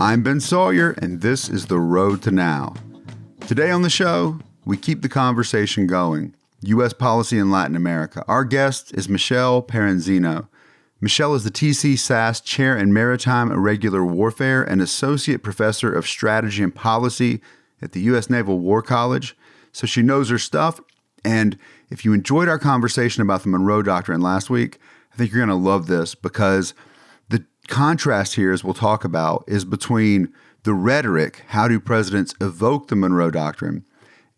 I'm Ben Sawyer, and this is The Road to Now. Today on the show, we keep the conversation going. U.S. policy in Latin America. Our guest is Michelle Paranzino. Michelle is the T.C. Sass Chair in Maritime Irregular Warfare and Associate Professor of Strategy and Policy at the U.S. Naval War College. So she knows her stuff. And if you enjoyed our conversation about the Monroe Doctrine last week, I think you're going to love this because the contrast here, as we'll talk about, is between the rhetoric, how do presidents evoke the Monroe Doctrine,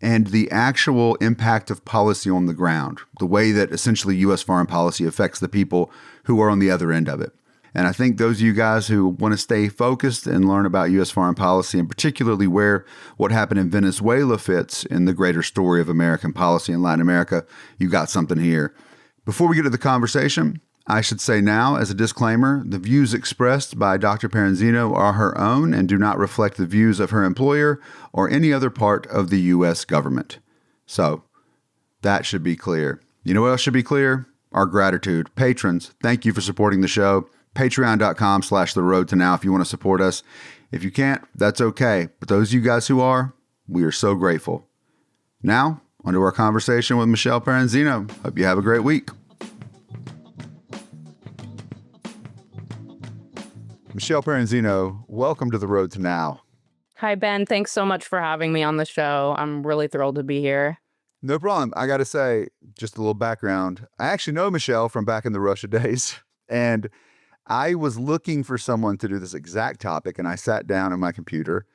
and the actual impact of policy on the ground, the way that essentially U.S. foreign policy affects the people who are on the other end of it. And I think those of you guys who want to stay focused and learn about U.S. foreign policy, and particularly where what happened in Venezuela fits in the greater story of American policy in Latin America, you got something here. Before we get to the conversation, I should say now, as a disclaimer, the views expressed by Dr. Paranzino are her own and do not reflect the views of her employer or any other part of the U.S. government. So, that should be clear. You know what else should be clear? Our gratitude. Patrons, thank you for supporting the show. Patreon.com/theroadtonow if you want to support us. If you can't, that's okay. But those of you guys who are, we are so grateful. Now, on to our conversation with Michelle Paranzino. Hope you have a great week. Michelle Paranzino, welcome to The Road to Now. Hi, Ben. Thanks so much for having me on the show. I'm really thrilled to be here. No problem. I got to say, just a little background. I actually know Michelle from back in the Russia days, and I was looking for someone to do this exact topic, and I sat down on my computer,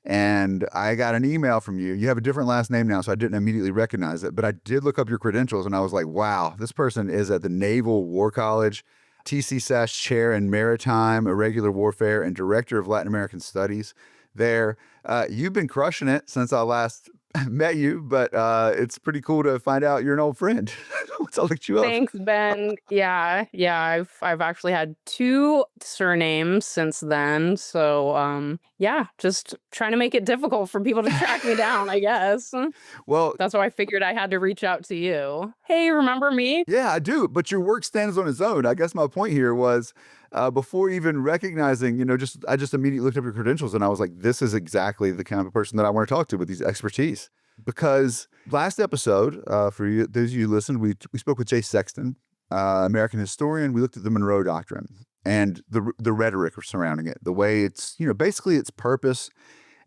and I got an email from you. You have a different last name now, so I didn't immediately recognize it, but I did look up your credentials, and I was like, wow, this person is at the Naval War College, T.C. Sass Chair in Maritime Irregular Warfare and Director of Latin American Studies there. You've been crushing it since I last met you, but it's pretty cool to find out you're an old friend. Once I looked you up. Thanks, Ben. Yeah. I've actually had 2 surnames since then. So just trying to make it difficult for people to track me down, I guess. Well, That's why I figured I had to reach out to you. Hey, remember me? yeah, I do. But your work stands on its own. I guess my point here was before even recognizing, I just immediately looked up your credentials and I was like, this is exactly the kind of person that I want to talk to with these expertise. Because last episode, for you, those of you who listened, we spoke with Jay Sexton, American historian. We looked at the Monroe Doctrine and the rhetoric surrounding it, the way it's, basically its purpose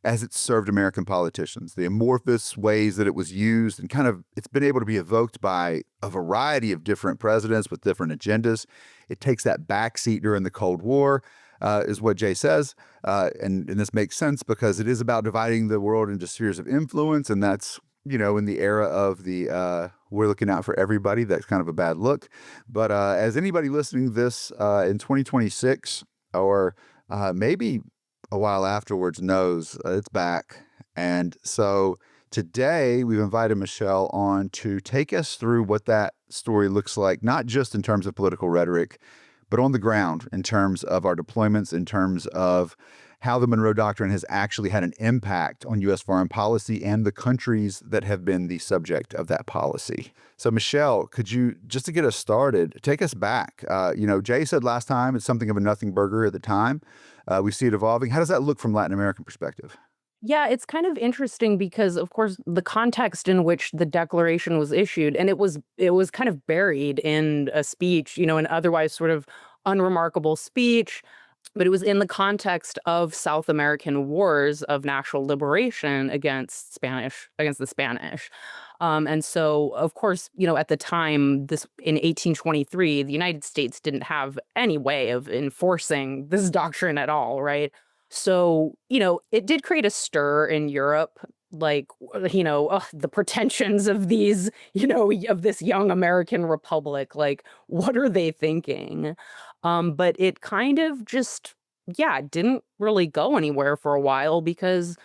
as it served American politicians, the amorphous ways that it was used, and kind of it's been able to be evoked by a variety of different presidents with different agendas. It takes that backseat during the Cold War, is what Jay says. And this makes sense because it is about dividing the world into spheres of influence. And that's, in the era of the we're looking out for everybody, that's kind of a bad look. But as anybody listening to this in 2026 or maybe a while afterwards knows, it's back. And so today we've invited Michelle on to take us through what that story looks like, not just in terms of political rhetoric, but on the ground in terms of our deployments, in terms of how the Monroe Doctrine has actually had an impact on U.S. foreign policy and the countries that have been the subject of that policy. So Michelle, could you, just to get us started, take us back? Jay said last time it's something of a nothing burger at the time. We see it evolving. How does that look from Latin American perspective? Yeah, it's kind of interesting because, of course, the context in which the declaration was issued, and it was kind of buried in a speech, an otherwise sort of unremarkable speech, but it was in the context of South American wars of national liberation against the Spanish. And so, of course, at the time, this in 1823, the United States didn't have any way of enforcing this doctrine at all, right? So, it did create a stir in Europe, like, the pretensions of these, of this young American republic. Like, what are they thinking? But it kind of just, didn't really go anywhere for a while because,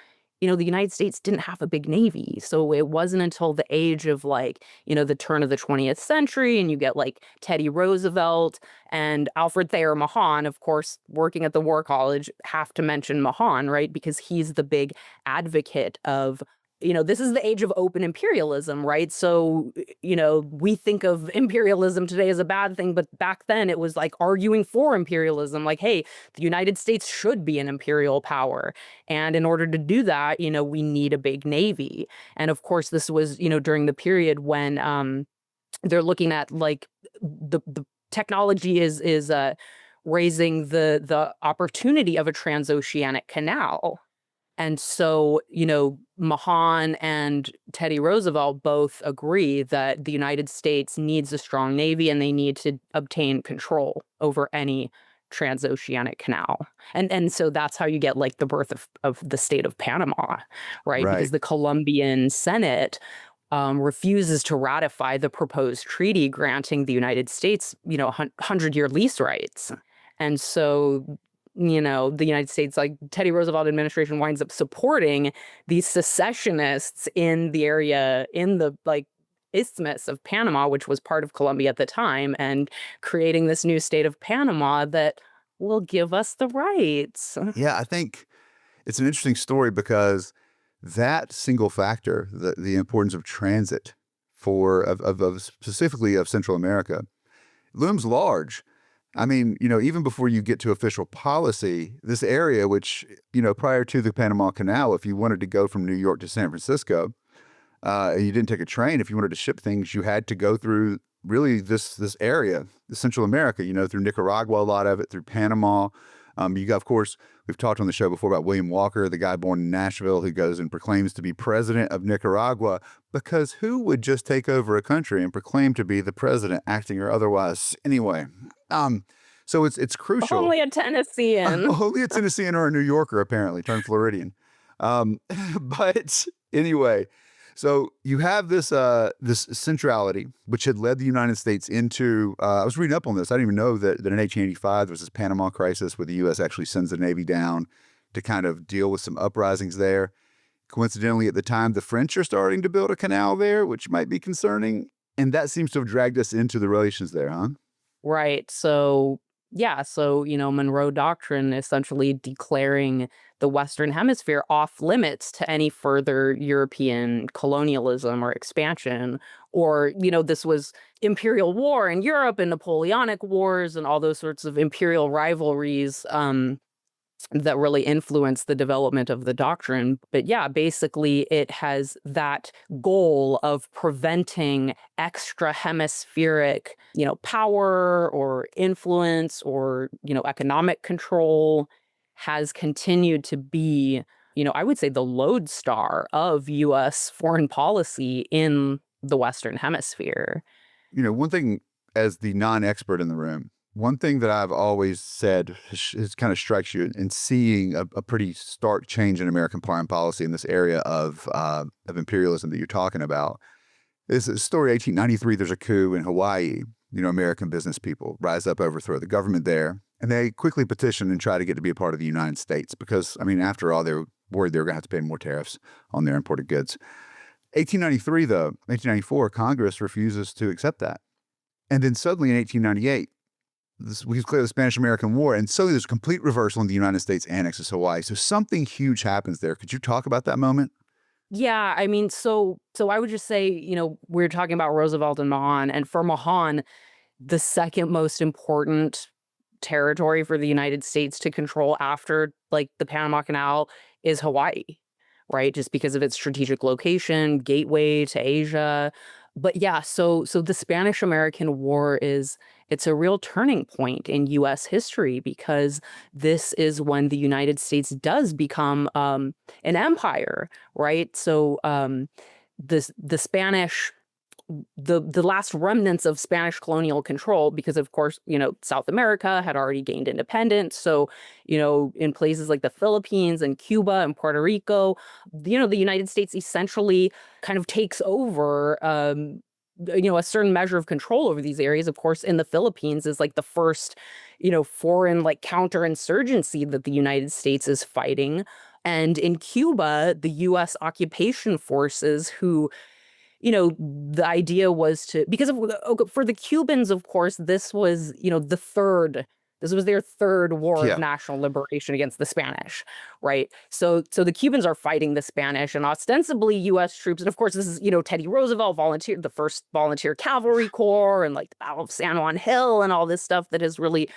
the United States didn't have a big navy. So it wasn't until the age of the turn of the 20th century, and you get like Teddy Roosevelt and Alfred Thayer Mahan, of course, working at the War College, have to mention Mahan, right? Because he's the big advocate of this is the age of open imperialism, right? So, we think of imperialism today as a bad thing, but back then it was like arguing for imperialism, like, hey, the United States should be an imperial power. And in order to do that, we need a big navy. And of course, this was, during the period when they're looking at like the technology is raising the opportunity of a transoceanic canal. And so, Mahan and Teddy Roosevelt both agree that the United States needs a strong navy and they need to obtain control over any transoceanic canal. And so that's how you get like the birth of the state of Panama, right? Right. Because the Colombian Senate refuses to ratify the proposed treaty granting the United States, 100-year lease rights. And so, the United States, like Teddy Roosevelt administration, winds up supporting these secessionists in the area, in the like Isthmus of Panama, which was part of Colombia at the time, and creating this new state of Panama that will give us the rights. Yeah, I think it's an interesting story because that single factor, the importance of transit of specifically of Central America, looms large. I mean, even before you get to official policy, this area, which, prior to the Panama Canal, if you wanted to go from New York to San Francisco, and you didn't take a train, if you wanted to ship things, you had to go through really this area, the Central America, through Nicaragua, a lot of it, through Panama. You got, of course, we've talked on the show before about William Walker, the guy born in Nashville who goes and proclaims to be president of Nicaragua, because who would just take over a country and proclaim to be the president, acting or otherwise? Anyway, so it's crucial. Only a Tennessean. Only a Tennessean or a New Yorker, apparently, turned Floridian. But anyway, so you have this centrality, which had led the United States into, I was reading up on this. I didn't even know that in 1885, there was this Panama crisis where the U.S. actually sends the Navy down to kind of deal with some uprisings there. Coincidentally, at the time, the French are starting to build a canal there, which might be concerning. And that seems to have dragged us into the relations there, huh? Right. So, yeah. So, Monroe Doctrine essentially declaring the Western Hemisphere off limits to any further European colonialism or expansion. Or, this was imperial war in Europe and Napoleonic wars and all those sorts of imperial rivalries that really influenced the development of the doctrine. But yeah, basically it has that goal of preventing extra hemispheric, power or influence or, economic control has continued to be, I would say the lodestar of US foreign policy in the Western Hemisphere. One thing, as the non-expert in the room, one thing that I've always said is kind of strikes you in seeing a pretty stark change in American foreign policy in this area of imperialism that you're talking about is the story 1893. There's a coup in Hawaii. American business people rise up, overthrow the government there, and they quickly petition and try to get to be a part of the United States because, I mean, after all, they were worried they were going to have to pay more tariffs on their imported goods. 1893, though, 1894, Congress refuses to accept that. And then suddenly in 1898, we declare the Spanish-American War, and suddenly there's a complete reversal and the United States annexes Hawaii. So something huge happens there. Could you talk about that moment? Yeah, I mean, so I would just say, we're talking about Roosevelt and Mahan, and for Mahan, the second most important territory for the United States to control after like the Panama Canal is Hawaii, right? Just because of its strategic location, gateway to Asia. But yeah, so the Spanish-American War it's a real turning point in US history because this is when the United States does become an empire, right? So the Spanish the last remnants of Spanish colonial control, because of course, South America had already gained independence. So, in places like the Philippines and Cuba and Puerto Rico, the United States essentially kind of takes over, a certain measure of control over these areas. Of course, in the Philippines is like the first, foreign like counterinsurgency that the United States is fighting. And in Cuba, the U.S. occupation forces who the idea was to, because of, for the Cubans, of course, this was, the third This was their third war of Yeah. national liberation against the Spanish, right? So the Cubans are fighting the Spanish, and ostensibly U.S. troops, and of course this is, Teddy Roosevelt volunteered the first volunteer cavalry corps, and like the Battle of San Juan Hill, and all this stuff that has really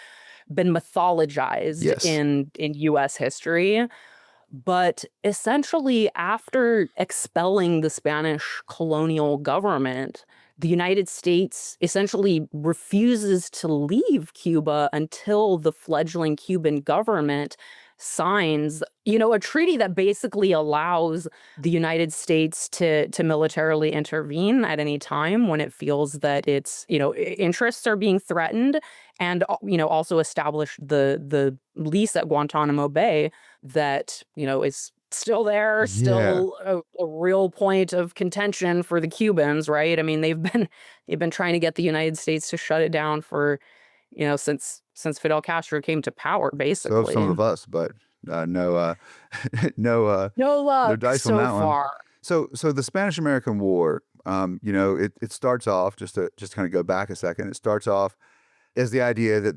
been mythologized Yes. in U.S. history. But essentially, after expelling the Spanish colonial government, the United States essentially refuses to leave Cuba until the fledgling Cuban government signs, a treaty that basically allows the United States to militarily intervene at any time when it feels that its, interests are being threatened, and also establish the lease at Guantanamo Bay that, is still there, Yeah. still a real point of contention for the Cubans, right? I mean, they've been trying to get the United States to shut it down for, since Fidel Castro came to power, So have some basically. of us, but no, no, No no luck dice on so that one. far. So the Spanish American War, it starts off just kind of go back a second. It starts off as the idea that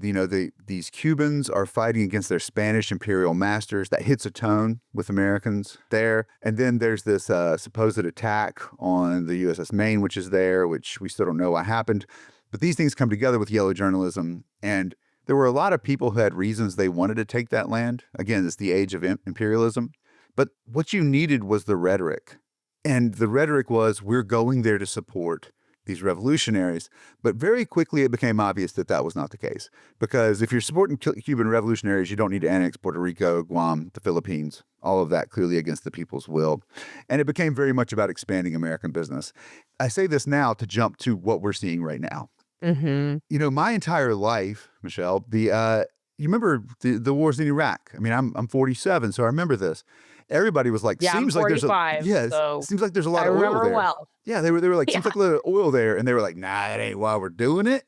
these Cubans are fighting against their Spanish imperial masters. That hits a tone with Americans there, and then there's this supposed attack on the USS Maine, which is there, which we still don't know what happened. But these things come together with yellow journalism, and there were a lot of people who had reasons they wanted to take that land. Again, it's the age of imperialism. But what you needed was the rhetoric. And the rhetoric was, we're going there to support these revolutionaries. But very quickly, it became obvious that that was not the case. Because if you're supporting Cuban revolutionaries, you don't need to annex Puerto Rico, Guam, the Philippines, all of that clearly against the people's will. And it became very much about expanding American business. I say this now to jump to what we're seeing right now. Hmm. My entire life, Michelle, you remember the wars in Iraq. I mean, I'm 47, so I remember this. Everybody was like, Yeah, I'm seems like there's a 45, yes, so seems like there's a I lot of oil remember there. well. Yeah, they were like, seems Yeah, like a lot of oil there, and they were like, nah, that ain't why we're doing it.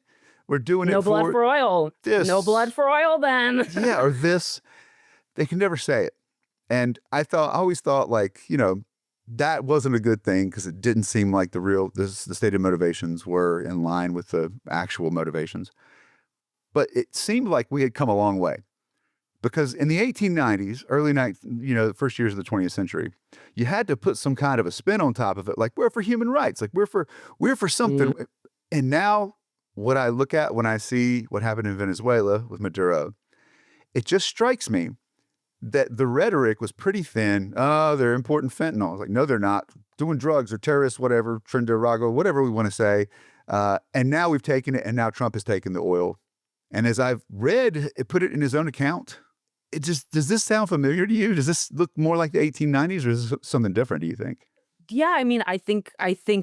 We're doing no it blood for for oil. No blood this, for oil then. yeah, or this. They can never say it. And I always thought like, that wasn't a good thing because it didn't seem like the stated motivations were in line with the actual motivations. But it seemed like we had come a long way because in the 1890s, the first years of the 20th century, you had to put some kind of a spin on top of it. Like we're for human rights, like we're for Mm. something. And now what I look at when I see what happened in Venezuela with Maduro, it just strikes me that the rhetoric was pretty thin. Oh, they're importing fentanyl. I was like, no, they're not. Doing drugs or terrorists, whatever, Trinidad, whatever we want to say. And now we've taken it, and now Trump has taken the oil. And as I've read, it put it in his own account. Does this sound familiar to you? Does this look more like the 1890s, or is this something different, do you think? Yeah, I mean, I think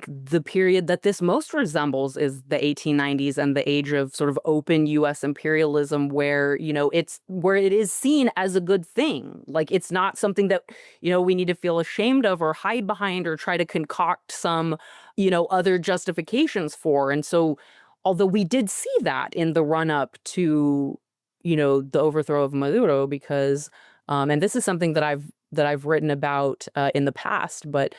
the period that this most resembles is the 1890s and the age of sort of open US imperialism where, it's where it is seen as a good thing. Like it's not something that, we need to feel ashamed of or hide behind or try to concoct some, other justifications for. And so although we did see that in the run up to, the overthrow of Maduro because and this is something that I've written about in the past, but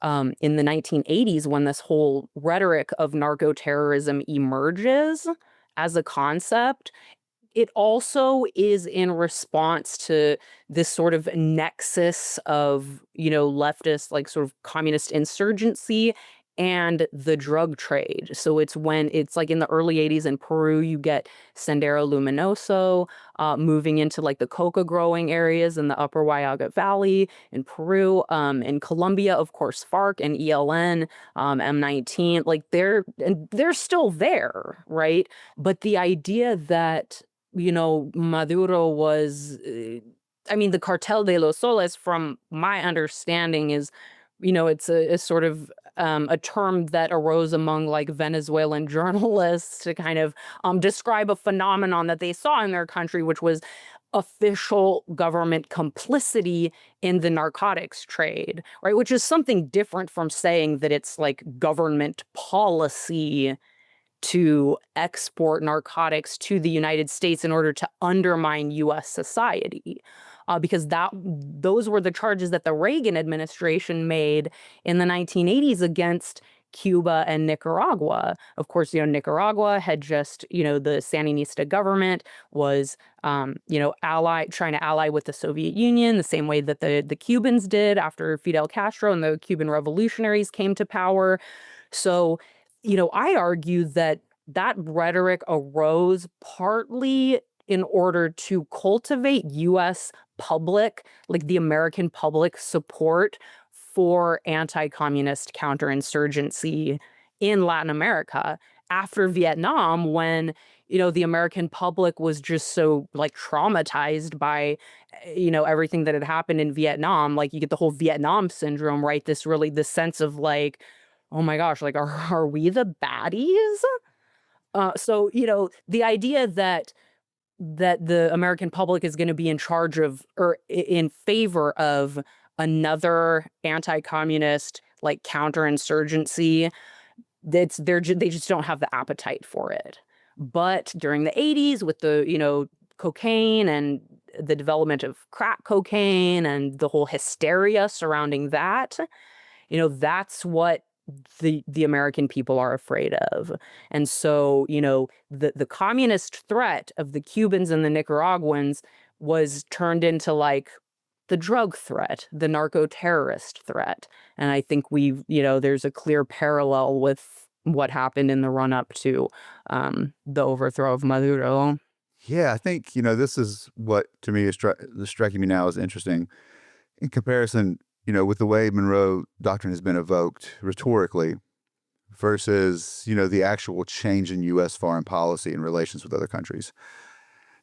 in the 1980s, when this whole rhetoric of narco terrorism emerges as a concept, it also is in response to this sort of nexus of, leftist, like sort of communist insurgency and the drug trade. So it's when it's like in the early 80s in Peru, you get Sendero Luminoso moving into like the coca growing areas in the upper Huallaga Valley in Peru. In Colombia, of course, FARC and ELN, M19, like they're still there, right? But the idea that Maduro was, I mean, the Cartel de los Soles, from my understanding, is, it's a sort of a term that arose among like Venezuelan journalists to kind of describe a phenomenon that they saw in their country, which was official government complicity in the narcotics trade, right? Which is something different from saying that it's like government policy to export narcotics to the United States in order to undermine US society. Because those were the charges that the Reagan administration made in the 1980s against, Cuba and Nicaragua. Of course, Nicaragua had just, the Sandinista government was, trying to ally with the Soviet Union the same way that the Cubans did after Fidel Castro and the Cuban revolutionaries came to power. So, I argue that that rhetoric arose partly in order to cultivate U.S. public, like the American public support for anti-communist counterinsurgency in Latin America after Vietnam, when the American public was just so like traumatized by everything that had happened in Vietnam. Like you get the whole Vietnam syndrome, right? This sense of like, oh my gosh, like are we the baddies? So the idea that the American public is going to be in charge of or in favor of another anti-communist like counterinsurgency, they just don't have the appetite for it. But during the 80s with the cocaine and the development of crack cocaine and the whole hysteria surrounding that, that's what the American people are afraid of. And so, the communist threat of the Cubans and the Nicaraguans was turned into like the drug threat, the narco-terrorist threat. And I think there's a clear parallel with what happened in the run-up to the overthrow of Maduro. Yeah, I think, this is what to me is striking me now is interesting in comparison, with the way Monroe Doctrine has been evoked rhetorically versus, the actual change in U.S. foreign policy and relations with other countries.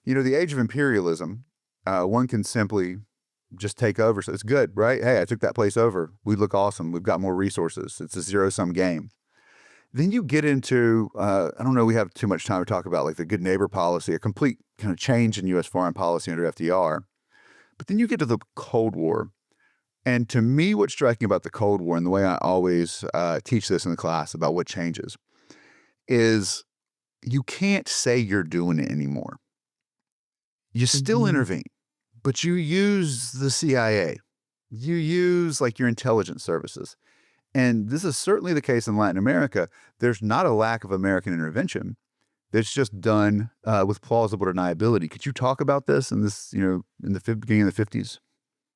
The age of imperialism, one can simply just take over. So it's good, right? Hey, I took that place over. We look awesome. We've got more resources. It's a zero-sum game. Then you get into, I don't know, we have too much time to talk about like the good neighbor policy, a complete kind of change in U.S. foreign policy under FDR. But then you get to the Cold War. And to me, what's striking about the Cold War and the way I always teach this in the class about what changes is you can't say you're doing it anymore. You still Mhm. intervene, but you use the CIA. You use like your intelligence services. And this is certainly the case in Latin America. There's not a lack of American intervention. It's just done with plausible deniability. Could you talk about this in this, in the beginning of the 50s?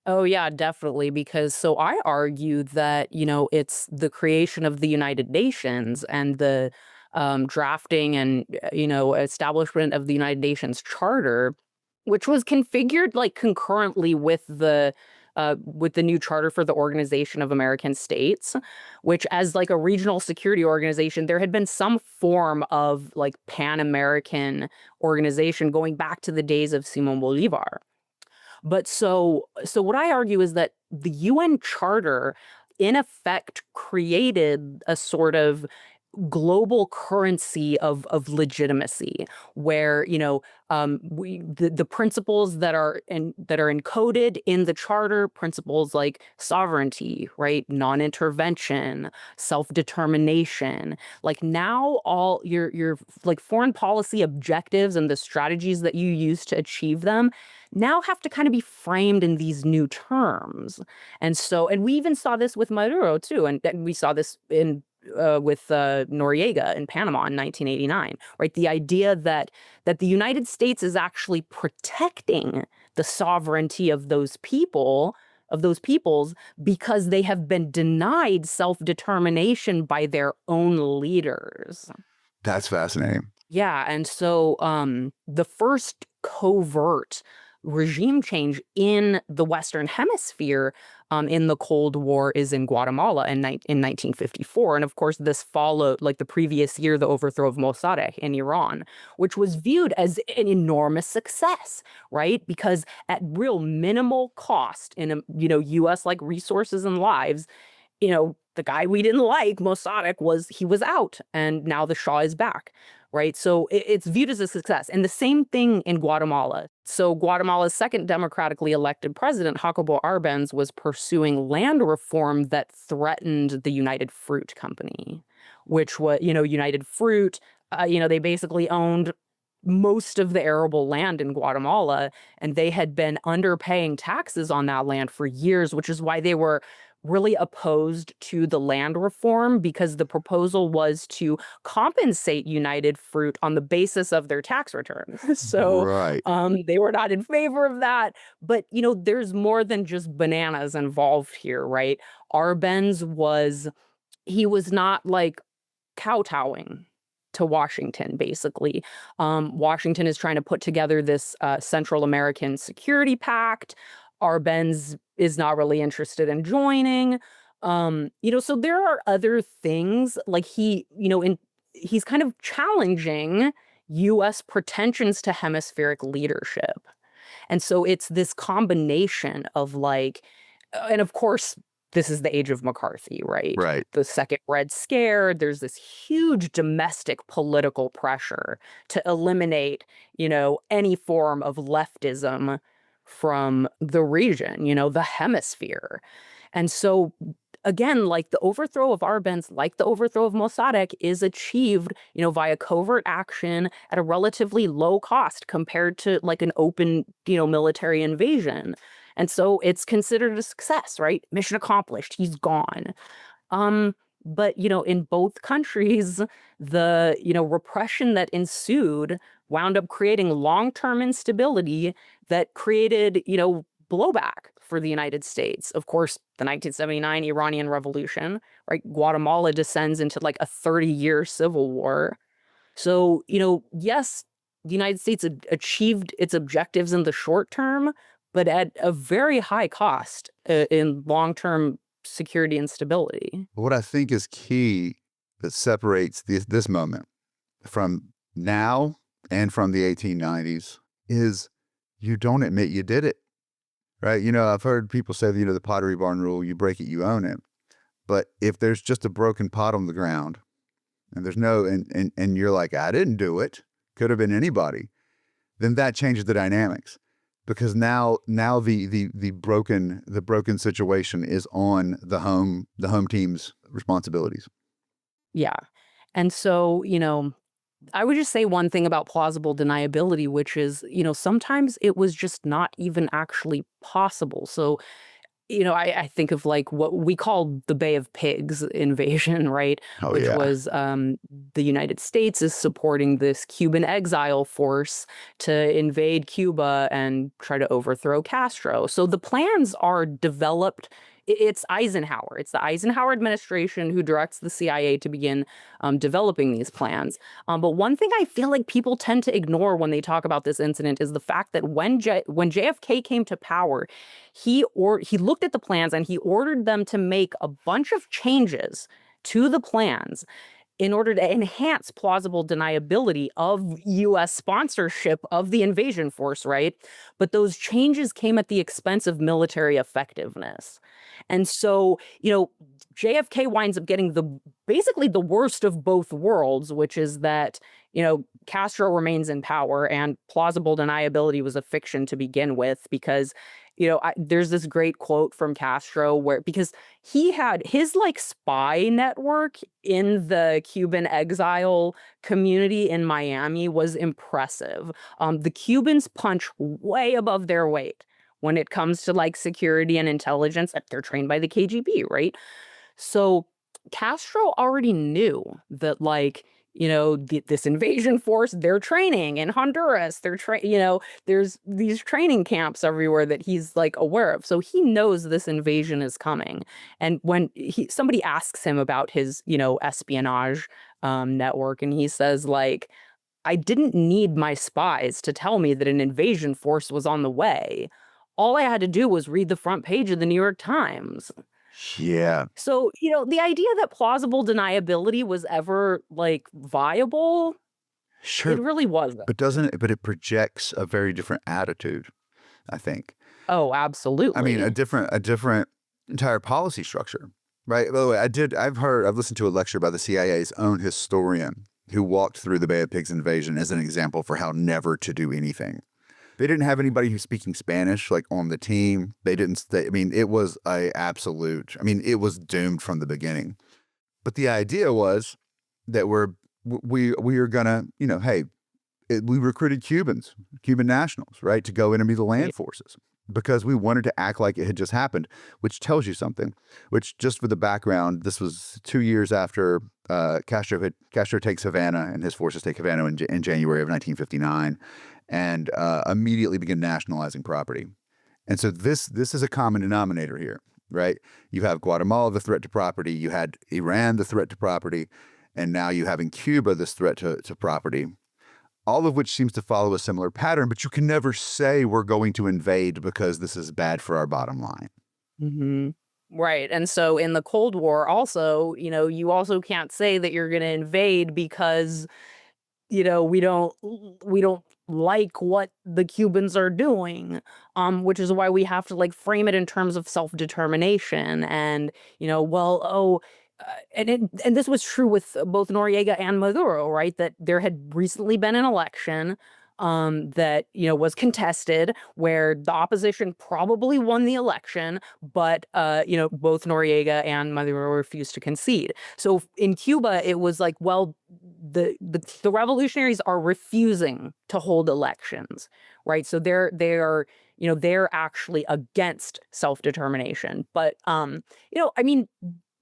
Oh yeah, definitely. Because so I argue that, it's the creation of the United Nations and the drafting and, establishment of the United Nations Charter, which was configured like concurrently with the new charter for the Organization of American States, which as like a regional security organization, there had been some form of like Pan-American organization going back to the days of Simon Bolivar. But so what I argue is that the UN Charter in effect created a sort of global currency of legitimacy where the principles that are encoded in the charter, principles like sovereignty, right, non-intervention, self-determination, like now all your like foreign policy objectives and the strategies that you use to achieve them now have to kind of be framed in these new terms. And we even saw this with Maduro too, and we saw this in with Noriega in Panama in 1989, right? The idea that the United States is actually protecting the sovereignty of those peoples, because they have been denied self-determination by their own leaders. That's fascinating. Yeah, and so the first covert regime change in the Western Hemisphere in the Cold War is in Guatemala in 1954. And of course, this followed, like the previous year, the overthrow of Mossadegh in Iran, which was viewed as an enormous success, right? Because at real minimal cost in, U.S. like resources and lives, the guy we didn't like, Mossadegh, he was out, and now the Shah is back, right? So it's viewed as a success. And the same thing in Guatemala. So Guatemala's second democratically elected president, Jacobo Arbenz, was pursuing land reform that threatened the United Fruit Company, which was, United Fruit, they basically owned most of the arable land in Guatemala, and they had been underpaying taxes on that land for years, which is why they were really opposed to the land reform because the proposal was to compensate United Fruit on the basis of their tax returns. So Right. they were not in favor of that. But, there's more than just bananas involved here, right? Arbenz he was not like kowtowing to Washington, basically. Washington is trying to put together this Central American Security Pact. Arbenz is not really interested in joining. So there are other things like he's kind of challenging U.S. pretensions to hemispheric leadership. And so it's this combination of and of course, this is the age of McCarthy, right? Right. The second Red Scare, there's this huge domestic political pressure to eliminate, any form of leftism from the region, the hemisphere. And so again, like the overthrow of Arbenz, like the overthrow of Mossadegh, is achieved, via covert action at a relatively low cost compared to like an open, military invasion. And so it's considered a success, right? Mission accomplished. He's gone. But in both countries, the repression that ensued wound up creating long-term instability that created blowback for the United States. Of course, the 1979 Iranian Revolution, right? Guatemala descends into like a 30-year civil war. So, yes, the United States achieved its objectives in the short term, but at a very high cost in long-term security and stability. What I think is key that separates this moment from now and from the 1890s is you don't admit you did it, right? I've heard people say, the Pottery Barn rule, you break it, you own it. But if there's just a broken pot on the ground and there's and you're like, I didn't do it, could have been anybody, then that changes the dynamics. Because now the broken situation is on the home team's responsibilities. Yeah. And so, I would just say one thing about plausible deniability, which is, sometimes it was just not even actually possible. So, I think of like what we call the Bay of Pigs invasion, right? Oh Which yeah. was the United States is supporting this Cuban exile force to invade Cuba and try to overthrow Castro. So the plans are developed. It's Eisenhower. It's the Eisenhower administration who directs the CIA to begin developing these plans. But one thing I feel like people tend to ignore when they talk about this incident is the fact that when JFK came to power, he looked at the plans and he ordered them to make a bunch of changes to the plans in order to enhance plausible deniability of U.S. sponsorship of the invasion force, right? But those changes came at the expense of military effectiveness. And so, JFK winds up getting basically the worst of both worlds, which is that, Castro remains in power and plausible deniability was a fiction to begin with because there's this great quote from Castro because he had his like spy network in the Cuban exile community in Miami was impressive. The Cubans punch way above their weight when it comes to like security and intelligence. They're trained by the KGB, right? So Castro already knew that this invasion force, they're training in Honduras. There's these training camps everywhere that he's like aware of. So he knows this invasion is coming. And when somebody asks him about his, espionage network, and he says like, I didn't need my spies to tell me that an invasion force was on the way. All I had to do was read the front page of the New York Times. Yeah. So, the idea that plausible deniability was ever like viable, Sure. it really wasn't. But it projects a very different attitude, I think. Oh, I mean, absolutely. a different entire policy structure, right? By the way, I've listened to a lecture by the CIA's own historian who walked through the Bay of Pigs invasion as an example for how never to do anything. They didn't have anybody who's speaking Spanish like on the team. They didn't I mean, it was it was doomed from the beginning. But the idea was that we are gonna, hey, we recruited Cuban nationals, right, to go in and be the land Right. forces. because we wanted to act like it had just happened, which tells you something. Which, just for the background, this was 2 years after Castro takes Havana, and his forces take Havana in January of 1959, and immediately begin nationalizing property. And so this is a common denominator here, right? You have Guatemala, the threat to property. You had Iran, the threat to property. And now you have in Cuba this threat to property, all of which seems to follow a similar pattern. But you can never say we're going to invade because this is bad for our bottom line. Hmm. Right. And so in the Cold War also, you also can't say that you're going to invade because we don't like what the Cubans are doing, which is why we have to like frame it in terms of self-determination and, well, and this was true with both Noriega and Maduro, right? That there had recently been an election that was contested where the opposition probably won the election, but both Noriega and Maduro refused to concede. So in Cuba, it was like, well, the revolutionaries are refusing to hold elections, right? So they're actually against self-determination. But I mean,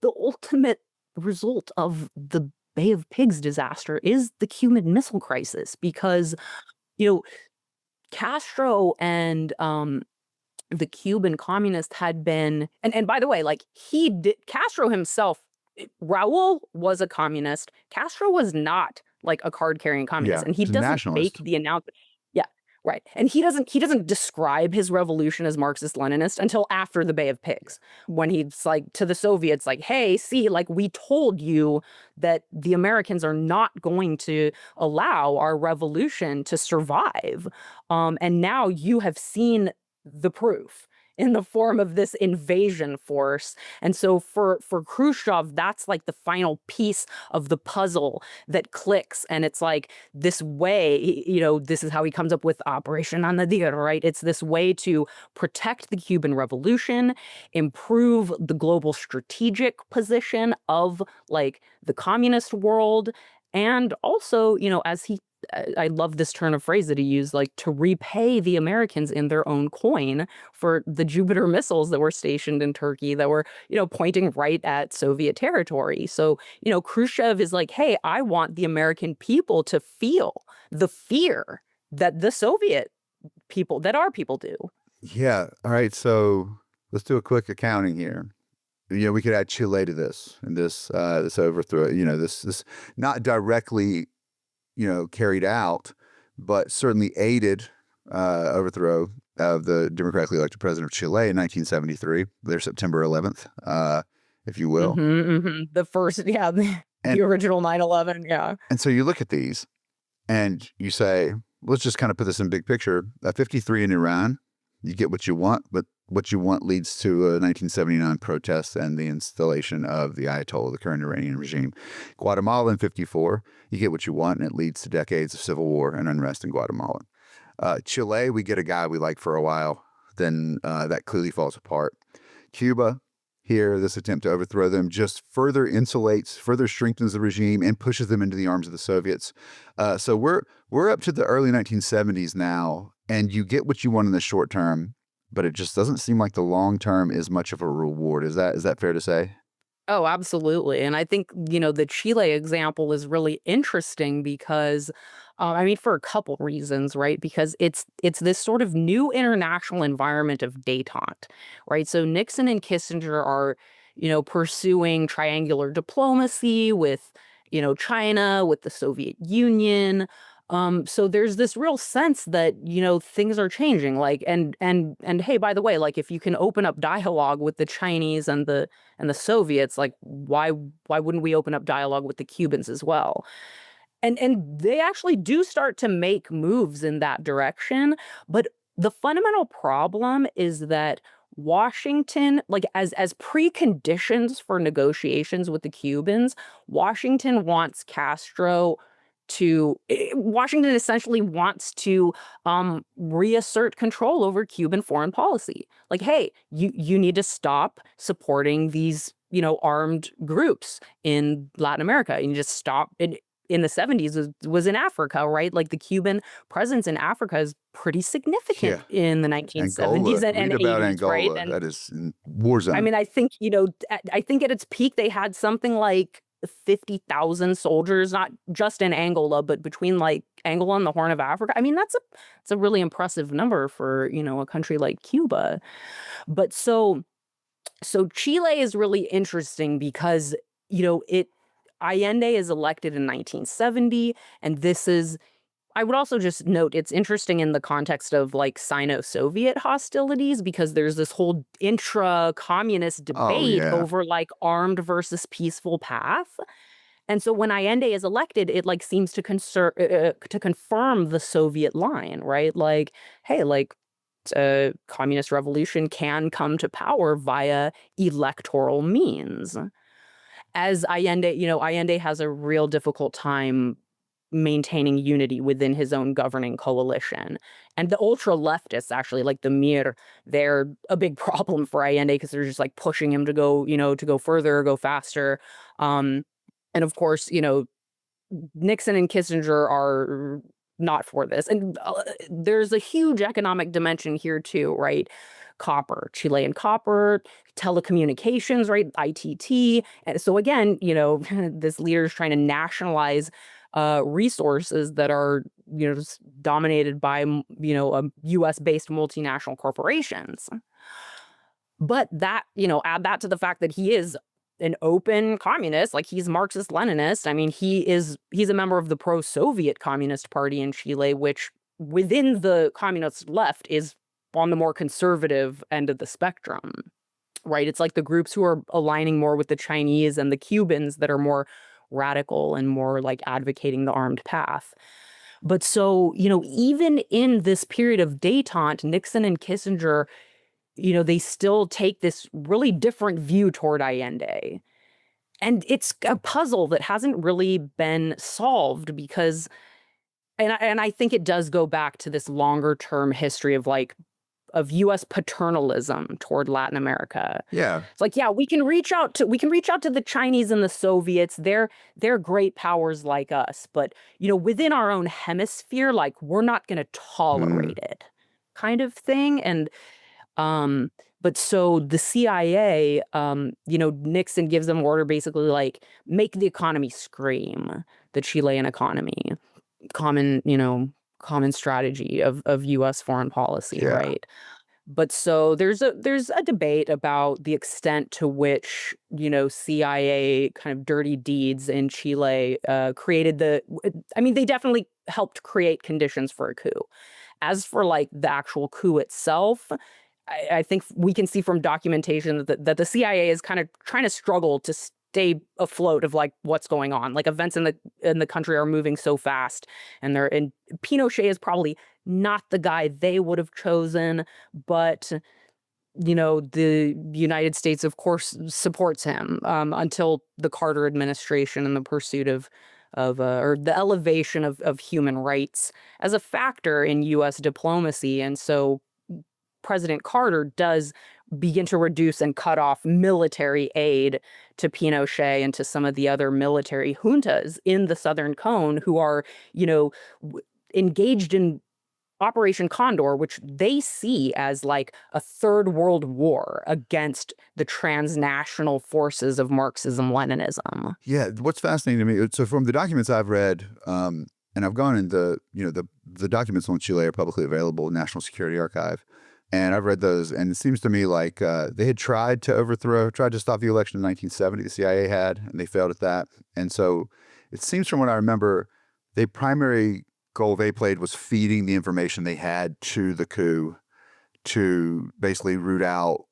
the ultimate result of the Bay of Pigs disaster is the Cuban Missile Crisis because you know, Castro and the Cuban communists had been, and by the way, like Castro himself, Raul was a communist. Castro was not like a card carrying Yeah, communist, and he he's a doesn't make nationalist. the announcement. Yeah, right. And he doesn't describe his revolution as Marxist Leninist until after the Bay of Pigs, when he's like to the Soviets, like, hey, see, like we told you that the Americans are not going to allow our revolution to survive. And now you have seen the proof in the form of this invasion force. And so for Khrushchev, that's like the final piece of the puzzle that clicks. And it's like this way, this is how he comes up with Operation Anadir, right? It's this way to protect the Cuban Revolution, improve the global strategic position of like the communist world, and also, as I love this turn of phrase that he used, like to repay the Americans in their own coin for the Jupiter missiles that were stationed in Turkey that were, pointing right at Soviet territory. So, Khrushchev is like, hey, I want the American people to feel the fear that the Soviet people, that our people do. Yeah. All right. So let's do a quick accounting here. We could add Chile to this, and this overthrow. This not directly carried out, but certainly aided overthrow of the democratically elected president of Chile in 1973, their September 11th, if you will. The first, yeah, the And original 9/11, yeah. and so you look at these and you say, let's just kind of put this in big picture. 53 in Iran, you get what you want, but what you want leads to a 1979 protest and the installation of the Ayatollah, the current Iranian regime. Guatemala in 54, you get what you want, and it leads to decades of civil war and unrest in Guatemala. Chile, we get a guy we like for a while, then that clearly falls apart. Cuba, here, this attempt to overthrow them just further insulates, further strengthens the regime, and pushes them into the arms of the Soviets. So we're up to the early 1970s now, and you get what you want in the short term, but it just doesn't seem like the long term is much of a reward. Is that fair to say? Oh, absolutely. And I think, the Chile example is really interesting because, I mean, for a couple reasons, right? Because it's this sort of new international environment of détente, right? So Nixon and Kissinger are, pursuing triangular diplomacy with, China, with the Soviet Union. So there's this real sense that, things are changing. Like, and hey, by the way, like if you can open up dialogue with the Chinese and the Soviets, like why wouldn't we open up dialogue with the Cubans as well? And they actually do start to make moves in that direction, but the fundamental problem is that Washington, like as preconditions for negotiations with the Cubans, Washington wants Castro Washington essentially wants to reassert control over Cuban foreign policy. Like, hey, you need to stop supporting these, armed groups in Latin America. You just stop it. in the 70s was in Africa, right? Like the Cuban presence in Africa is pretty significant Yeah. in the 1970s Angola. and Read about 80s, right? Angola. And That is war I zone. mean, I think, I think at its peak they had something like 50,000 soldiers, not just in Angola, but between like Angola and the Horn of Africa. I mean, it's a really impressive number for, a country like Cuba. But so Chile is really interesting because, it Allende is elected in 1970, and this is I would also just note it's interesting in the context of like Sino-Soviet hostilities because there's this whole intra-communist Oh, debate yeah. over like armed versus peaceful path. And so when Allende is elected, it like seems to confirm the Soviet line, right? Like, hey, like a communist revolution can come to power via electoral means. As Allende, Allende has a real difficult time maintaining unity within his own governing coalition. And the ultra leftists, actually, like the MIR, they're a big problem for Allende because they're just like pushing him to go, to go further, go faster. Um, and of course, Nixon and Kissinger are not for this. And there's a huge economic dimension here too, right? Copper, Chilean copper, telecommunications, right? ITT. And so again, this leader is trying to nationalize resources that are, just dominated by, US based multinational corporations. But that, add that to the fact that he is an open communist, like he's Marxist Leninist. I mean, he's a member of the pro-Soviet Communist Party in Chile, which within the communist left is on the more conservative end of the spectrum, right? It's like the groups who are aligning more with the Chinese and the Cubans that are more radical and more like advocating the armed path. But so, even in this period of détente, Nixon and Kissinger, they still take this really different view toward Allende. And it's a puzzle that hasn't really been solved because, and I think it does go back to this longer term history of US paternalism toward Latin America. Yeah. It's like, yeah, we can reach out to the Chinese and the Soviets. They're great powers like us, but within our own hemisphere, like we're not going to Mm. tolerate it, kind of thing. And but so the CIA, Nixon gives them order basically like make the economy scream, the Chilean economy, common, common strategy of US foreign policy, Yeah. right? But so there's a debate about the extent to which, CIA kind of dirty deeds in Chile created I mean, they definitely helped create conditions for a coup. As for like the actual coup itself, I think we can see from documentation that the CIA is kind of trying to struggle to stay afloat of like what's going on. Like events in the country are moving so fast, and Pinochet is probably not the guy they would have chosen, but the United States, of course, supports him until the Carter administration and the pursuit of or the elevation of human rights as a factor in U.S. diplomacy, and so President Carter does begin to reduce and cut off military aid to Pinochet and to some of the other military juntas in the Southern Cone who are, engaged in Operation Condor, which they see as like a third world war against the transnational forces of Marxism-Leninism. Yeah. What's fascinating to me, so from the documents I've read, and I've gone in the documents on Chile are publicly available, National Security Archive. And I've read those, and it seems to me like they had tried to stop the election in 1970, the CIA had, and they failed at that. And so it seems from what I remember, the primary goal they played was feeding the information they had to the coup to basically root out,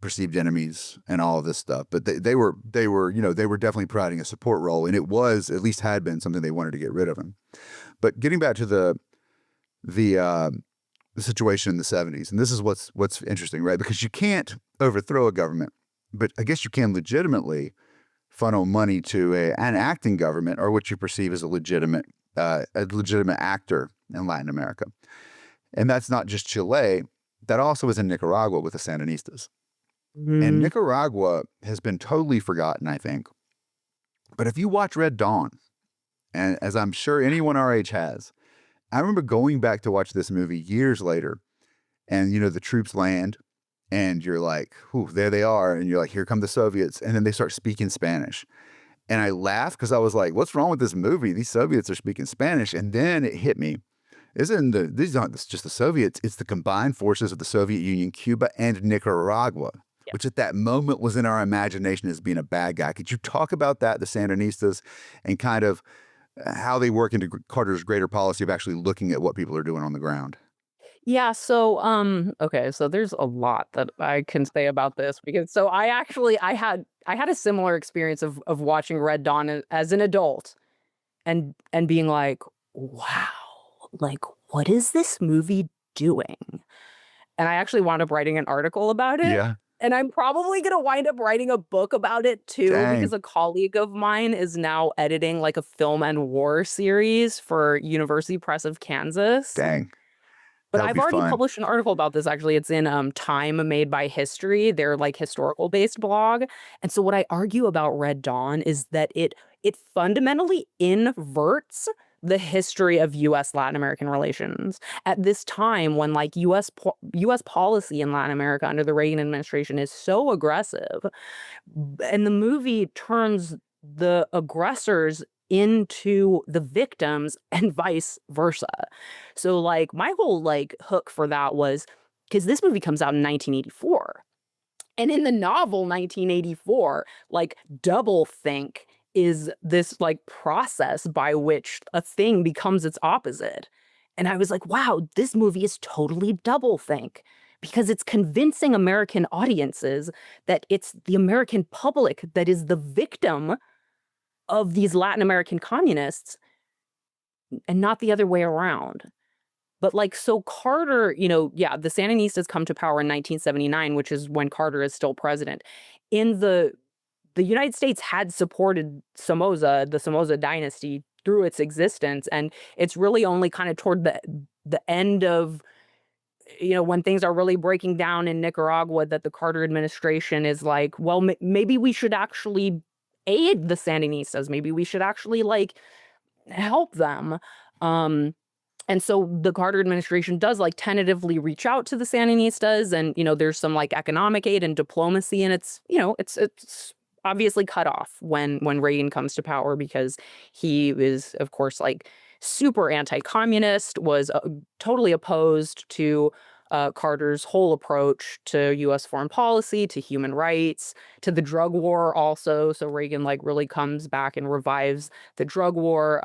perceived enemies and all of this stuff. But they were definitely providing a support role, and it was, at least had been, something they wanted to get rid of him. But getting back to the situation in the 70s. And this is what's interesting, right? Because you can't overthrow a government, but I guess you can legitimately funnel money to an acting government or what you perceive as a legitimate actor in Latin America. And that's not just Chile. That also is in Nicaragua with the Sandinistas. And Mm, Nicaragua has been totally forgotten, I think. But if you watch Red Dawn And as I'm sure anyone our age has, I remember going back to watch this movie years later, and the troops land, and you're like, "Whew, there they are," and you're like, "Here come the Soviets," and then they start speaking Spanish, and I laughed because I was like, "What's wrong with this movie? These Soviets are speaking Spanish," and then it hit me. These aren't just the Soviets, it's the combined forces of the Soviet Union, Cuba, and Nicaragua, Yeah. which at that moment was in our imagination as being a bad guy. Could you talk about that, the Sandinistas, and kind of how they work into Carter's greater policy of actually looking at what people are doing on the ground? Yeah, so okay, so there's a lot that I can say about this because so I had a similar experience of watching Red Dawn as an adult and being like, "Wow, like what is this movie doing?" And I actually wound up writing an article about it. Yeah. And I'm probably gonna wind up writing a book about it too, because Dang. a colleague of mine is now editing like a film and war series for University Press of Kansas. Dang. But That would I've be already fun. published an article about this, actually. It's in, Time Made by History, their, like, historical-based blog, and so what I argue about Red Dawn is that it fundamentally inverts the history of US Latin American relations. At this time when, like, US policy in Latin America under the Reagan administration is so aggressive, and the movie turns the aggressors into the victims and vice versa. So, like, my whole, like, hook for that was because this movie comes out in 1984, and in the novel 1984, like, doublethink is this, like, process by which a thing becomes its opposite, and I was like, "Wow, this movie is totally doublethink," because it's convincing American audiences that it's the American public that is the victim of these Latin American communists and not the other way around. But, like, so Carter, yeah, the Sandinistas come to power in 1979, which is when Carter is still president. In the United States had supported Somoza, the Somoza dynasty, through its existence, and it's really only kind of toward the end of, when things are really breaking down in Nicaragua that the Carter administration is like, "Well, maybe we should actually aid the Sandinistas. Maybe we should actually, like, help them." Um and so the Carter administration does, like, tentatively reach out to the Sandinistas and, there's some, like, economic aid and diplomacy, and it's obviously cut off when Reagan comes to power because he is, of course, like, super anti-communist, was, totally opposed to, Carter's whole approach to US foreign policy, to human rights, to the drug war also. So Reagan, like, really comes back and revives the drug war,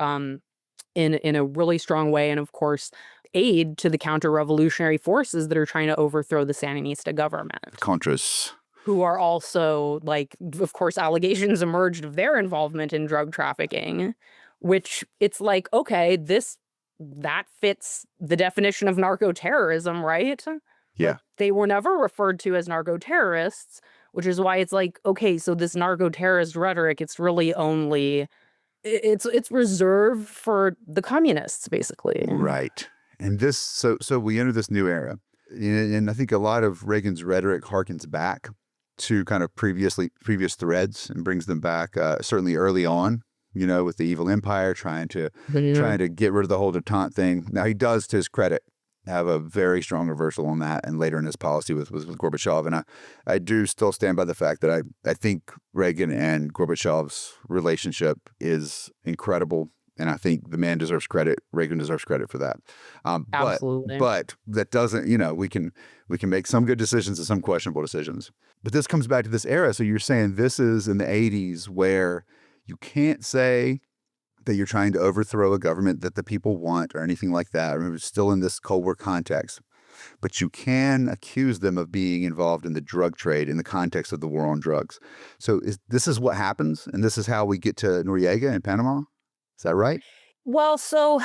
in a really strong way, and of course, aid to the counter-revolutionary forces that are trying to overthrow the Sandinista The government, Contras. who are also, like, of course, allegations emerged of their involvement in drug trafficking, which it's like, okay, that fits the definition of narco-terrorism, right? Yeah. But they were never referred to as narco-terrorists, which is why it's like, okay, so this narco-terrorist rhetoric, it's really only it's reserved for the communists, basically. Right. And so we enter this new era. And I think a lot of Reagan's rhetoric harkens back to kind of previous threads and brings them back certainly early on, with the evil empire Yeah. trying to get rid of the whole detente thing. Now he does, to his credit, have a very strong reversal on that, and later in his policy with Gorbachev. And I do still stand by the fact that I think Reagan and Gorbachev's relationship is incredible, and I think the man deserves credit. Reagan deserves credit for that. But Absolutely. but that doesn't, we can make some good decisions and some questionable decisions. But this comes back to this era. So you're saying this is in the 80s where you can't say that you're trying to overthrow a government that the people want or anything like that. I remember, it's still in this Cold War context, but you can accuse them of being involved in the drug trade in the context of the war on drugs. So this is what happens, and this is how we get to Noriega in Panama. Is that right? Well, so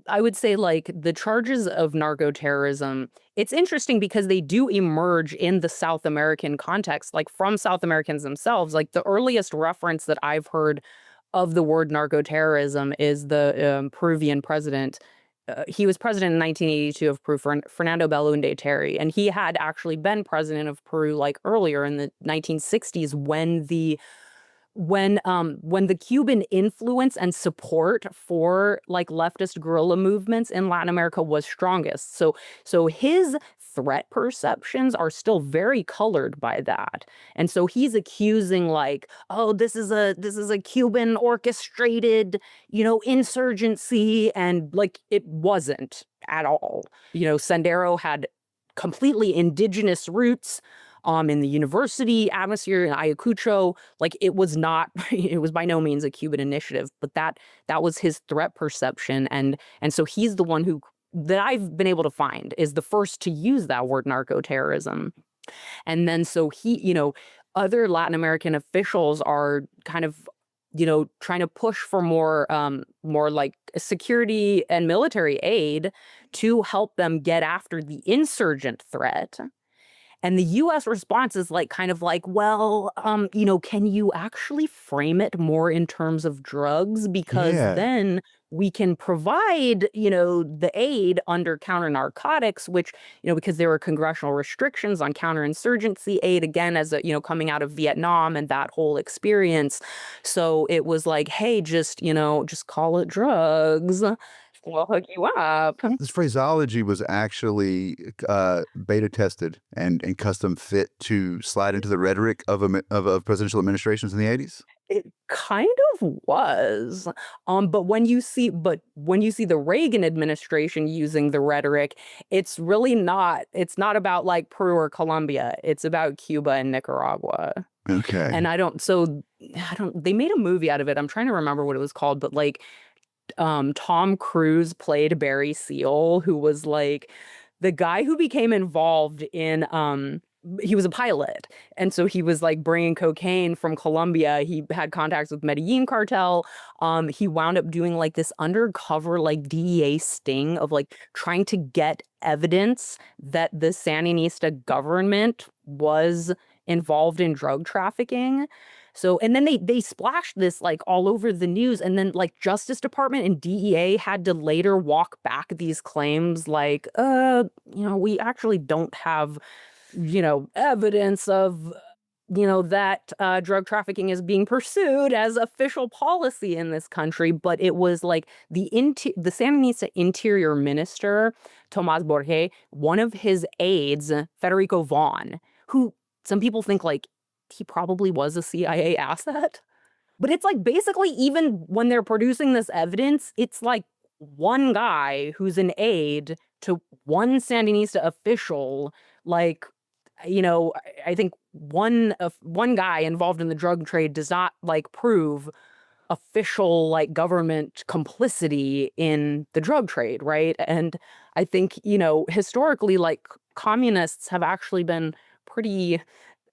I would say, like, the charges of narco-terrorism, it's interesting because they do emerge in the South American context, like, from South Americans themselves. Like, the earliest reference that I've heard of the word narco-terrorism is the, Peruvian president. He was president in 1982 of Peru, Fernando Belaúnde Terry, and he had actually been president of Peru, like, earlier in the 1960s when the when the Cuban influence and support for like leftist guerrilla movements in Latin America was strongest. So his threat perceptions are still very colored by that. And so he's accusing like, oh, this is a Cuban orchestrated, insurgency, and like it wasn't at all. Sendero had completely indigenous roots in the university atmosphere in Ayacucho. Like it was not, it was by no means a Cuban initiative, but that was his threat perception. And so he's the one who that I've been able to find is the first to use that word narco-terrorism. And then so other Latin American officials are kind of, trying to push for more like security and military aid to help them get after the insurgent threat. And the US response is like kind of like, well, can you actually frame it more in terms of drugs? Because Yeah. then we can provide, the aid under counter narcotics, which, because there were congressional restrictions on counterinsurgency aid, again, as coming out of Vietnam and that whole experience. So it was like, hey, just call it drugs. We'll hook you up. This phraseology was actually beta tested and custom fit to slide into the rhetoric of presidential administrations in the 80s. It kind of was. But when you see the Reagan administration using the rhetoric, it's really not. It's not about like Peru or Colombia. It's about Cuba and Nicaragua. Okay. And they made a movie out of it. I'm trying to remember what it was called, but like Tom Cruise played Barry Seal, who was like the guy who became involved in he was a pilot, and so he was like bringing cocaine from Colombia. He had contacts with Medellin cartel. He wound up doing like this undercover like DEA sting of like trying to get evidence that the Sandinista government was involved in drug trafficking. So, and then they splashed this like all over the news, and then like Justice Department and DEA had to later walk back these claims like, we actually don't have, evidence of, that drug trafficking is being pursued as official policy in this country. But it was like the Sandinista interior minister, Tomas Borge, one of his aides, Federico Vaughn, who some people think like he probably was a CIA asset. But it's like basically even when they're producing this evidence, it's like one guy who's an aide to one Sandinista official. Like, I think one guy involved in the drug trade does not like prove official like government complicity in the drug trade, right? And I think, historically, like communists have actually been pretty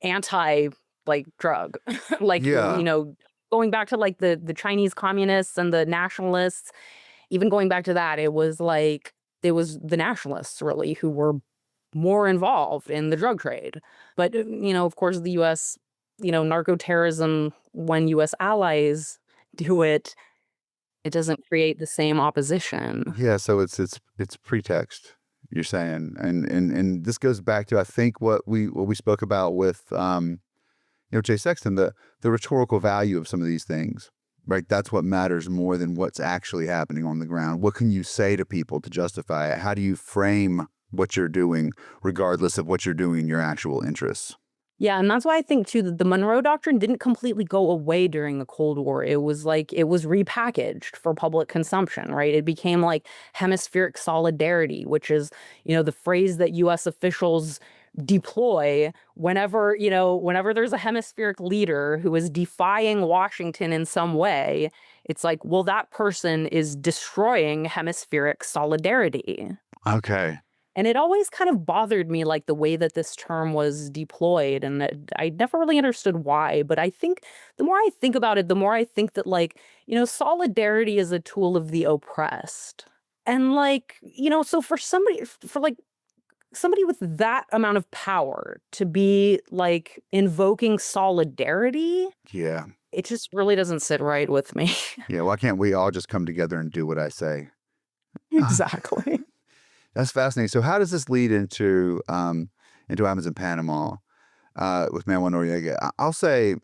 anti like drug. Like, Yeah. going back to like the Chinese communists and the nationalists, even going back to that, it was like it was the nationalists really who were more involved in the drug trade. But of course the US, narco terrorism, when US allies do it, it doesn't create the same opposition. Yeah. So it's pretext, you're saying, and this goes back to I think what we spoke about with Jay Sexton, the rhetorical value of some of these things, right? That's what matters more than what's actually happening on the ground. What can you say to people to justify it? How do you frame what you're doing, regardless of what you're doing in your actual interests? Yeah, and that's why I think too that the Monroe Doctrine didn't completely go away during the Cold War. It was like it was repackaged for public consumption, right? It became like hemispheric solidarity, which is, the phrase that US officials deploy whenever there's a hemispheric leader who is defying Washington in some way. It's like, well, that person is destroying hemispheric solidarity. Okay. And it always kind of bothered me, like the way that this term was deployed. And I never really understood why. But I think the more I think about it, the more I think that, like, solidarity is a tool of the oppressed. And, like, so for somebody with that amount of power to be, like, invoking solidarity, Yeah. it just really doesn't sit right with me. Yeah. Why can't we all just come together and do what I say? Exactly. That's fascinating. So how does this lead into what happens in Panama with Manuel Noriega? I'll say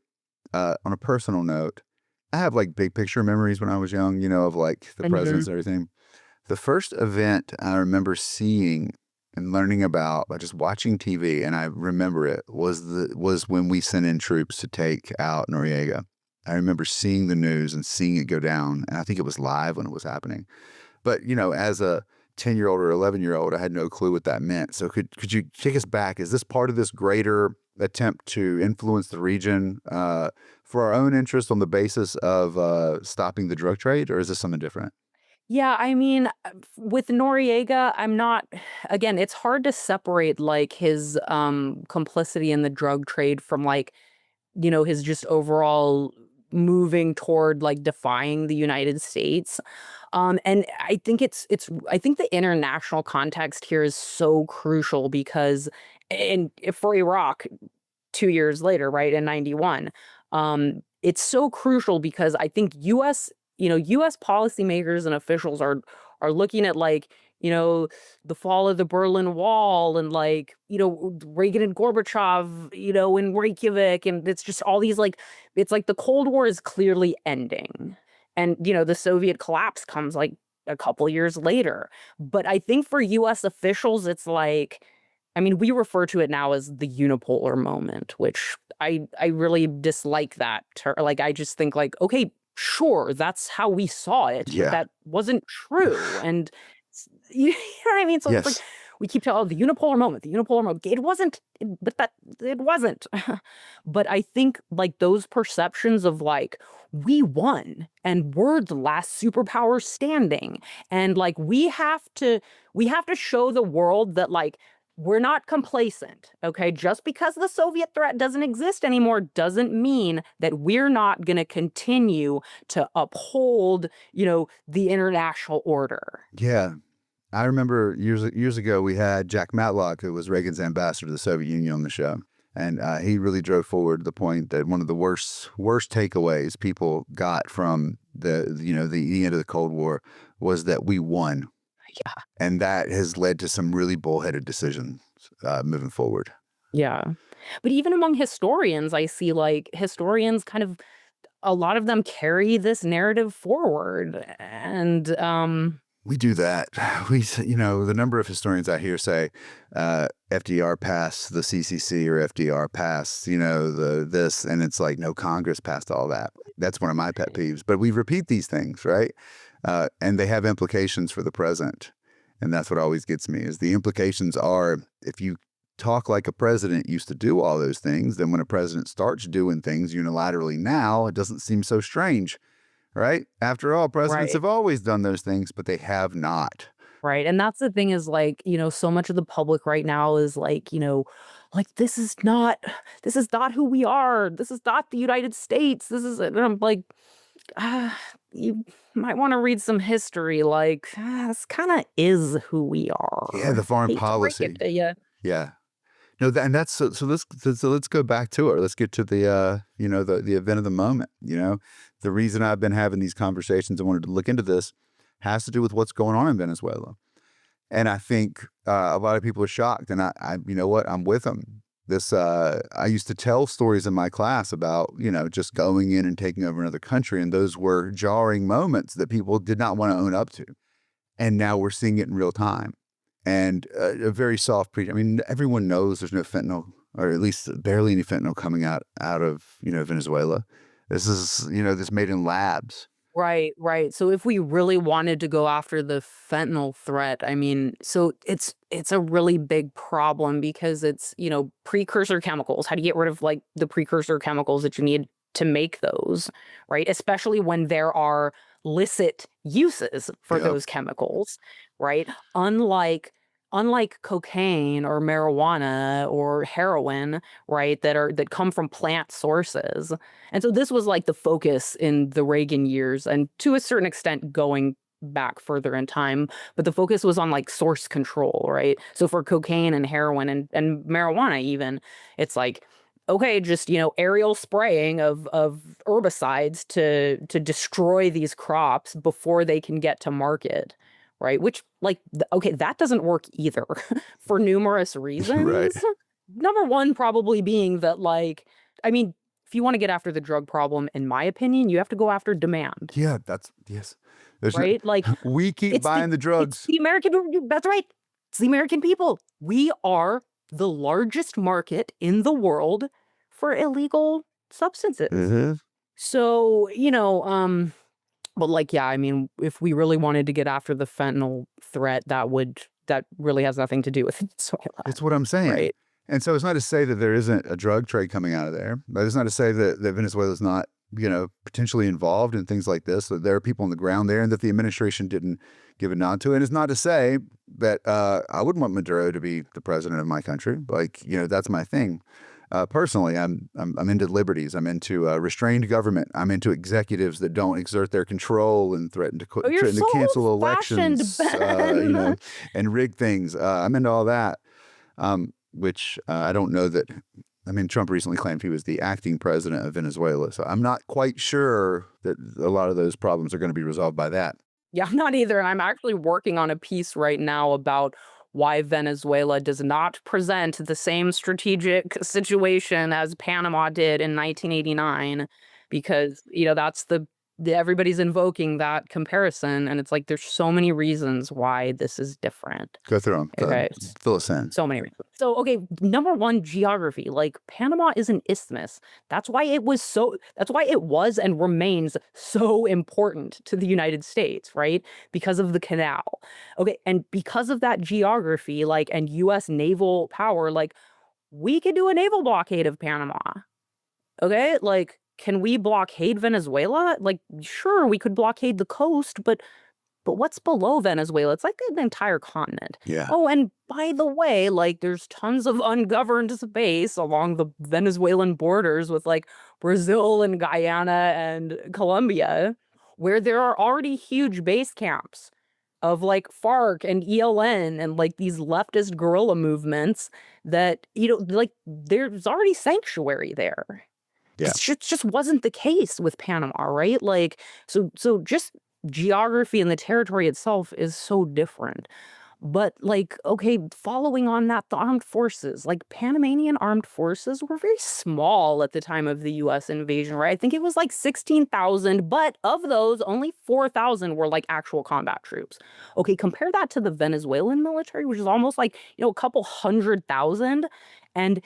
on a personal note, I have like big picture memories when I was young, of like the Mhm. presidents and everything. The first event I remember seeing and learning about by just watching TV, and I remember it, was when we sent in troops to take out Noriega. I remember seeing the news and seeing it go down, and I think it was live when it was happening. But, as a 10-year-old or 11-year-old, I had no clue what that meant. So could you take us back? Is this part of this greater attempt to influence the region for our own interest on the basis of stopping the drug trade, or is this something different? Yeah, I mean, with Noriega, I'm not again, it's hard to separate, like, his, complicity in the drug trade from, like, his just overall moving toward, like, defying the United States. And I think the international context here is so crucial because for Iraq 2 years later, right, in '91. It's so crucial because I think US policymakers and officials are looking at, like, the fall of the Berlin Wall and, like, Reagan and Gorbachev, in Reykjavik, and it's just all these, like it's like the Cold War is clearly ending. And, the Soviet collapse comes, like, a couple years later. But I think for US officials, it's like I mean, we refer to it now as the unipolar moment, which I really dislike that like, I just think like, "Okay, sure, that's how we saw it, but Yeah. that wasn't true." And you know what I mean? So it's like Yes. we keep telling, "Oh, the unipolar moment." It wasn't, it wasn't. But I think, like, those perceptions of, like, we won and we're the last superpower standing, and, like, we have to show the world that, like, we're not complacent, okay? Just because the Soviet threat doesn't exist anymore doesn't mean that we're not going to continue to uphold, the international order. Yeah. I remember years ago we had Jack Matlock, who was Reagan's ambassador to the Soviet Union, on the show, and he really drove forward the point that one of the worst takeaways people got from the end of the Cold War was that we won, Yeah. and that has led to some really bullheaded decisions moving forward. Yeah. But even among historians, I see, like, historians kind of a lot of them carry this narrative forward. And We do that. The number of historians I hear say FDR passed the CCC or FDR passed, this, and it's like, no, Congress passed all that. That's one of my pet peeves. But we repeat these things, right? And they have implications for the present. And that's what always gets me is the implications are if you talk like a president used to do all those things, then when a president starts doing things unilaterally now, it doesn't seem so strange. Right? After all, presidents right. have always done those things, but they have not. Right. And that's the thing is, like, so much of the public right now is like, like, this is not who we are. This is not the United States. This is and I'm like, you might want to read some history. Like, this kind of is who we Yeah, the are. foreign Hate to break it policy. to you. Yeah. No, and that's so let's go back to it. Let's get to the event of the moment. The reason I've been having these conversations and wanted to look into this has to do with what's going on in Venezuela. And I think a lot of people are shocked. And I you know what? I'm with them. I used to tell stories in my class about, just going in and taking over another country. And those were jarring moments that people did not want to own up to. And now we're seeing it in real time. And a very soft I mean, everyone knows there's no fentanyl, or at least barely any fentanyl coming out of, Venezuela. This is, this made in labs. Right, right. So if we really wanted to go after the fentanyl threat, I mean, so it's a really big problem because it's, precursor chemicals. How do you get rid of, like, the precursor chemicals that you need to make those, right? Especially when there are licit uses for Yep. those chemicals, right? Unlike unlike cocaine or marijuana or heroin, right, that come from plant sources. And so this was, like, the focus in the Reagan years and to a certain extent going back further in time, but the focus was on, like, source control, right? So for cocaine and heroin and marijuana even, it's like, okay, just, aerial spraying of herbicides to destroy these crops before they can get to market, right? Which, like, okay, that doesn't work either for numerous Right. reasons. Number one, probably being that, like, I mean, if you want to get after the drug problem, in my opinion, you have to go after demand, Yeah, that's yes. There's no, right? Like we keep it's the buying the it's drugs. the American people. That's right. It's the American people. We are the largest market in the world for illegal substances. Hmm. So, but like, yeah, I mean, if we really wanted to get after the fentanyl threat, that really has nothing to do with Venezuela, It's what I'm saying. right? And so it's not to say that there isn't a drug trade coming out of there. But it's not to say that Venezuela is not, potentially involved in things like this, that there are people on the ground there and that the administration didn't give a nod to it. And it's not to say that I wouldn't want Maduro to be the president of my country. Like, that's my thing. Personally, I'm into liberties. I'm into restrained government. I'm into executives that don't exert their control and Oh, you're threaten to so cancel old-fashioned, elections, Ben. and rig things. I'm into all that, which I don't know that. I mean, Trump recently claimed he was the acting president of Venezuela, so I'm not quite sure that a lot of those problems are going to be resolved by that. Yeah, I'm not either. I'm actually working on a piece right now about why Venezuela does not present the same strategic situation as Panama did in 1989, because, that's everybody's invoking that comparison. And it's like, there's so many reasons why this is different. Go through them. Okay. Fill us in. So many reasons. So, okay, number one, geography. Like Panama is an isthmus. That's why it was and remains so important to the United States, right? Because of the canal. Okay, and because of that geography, like, and US naval power, like, we could do a naval blockade of Panama. Okay, like, can we blockade Venezuela? Like, sure, we could blockade the coast, but what's below Venezuela? It's like an entire continent. Yeah. Oh, and by the way, like there's tons of ungoverned space along the Venezuelan borders with like Brazil and Guyana and Colombia, where there are already huge base camps of like FARC and ELN and like these leftist guerrilla movements that, like there's already sanctuary there. Yeah. Just wasn't the case with Panama, right? Like, so just geography and the territory itself is so different. But like, okay, following on that, the armed forces, like Panamanian armed forces were very small at the time of the US invasion, right? I think it was like 16,000, but of those, only 4,000 were like actual combat troops. Okay, compare that to the Venezuelan military, which is almost like, a couple 100,000. And,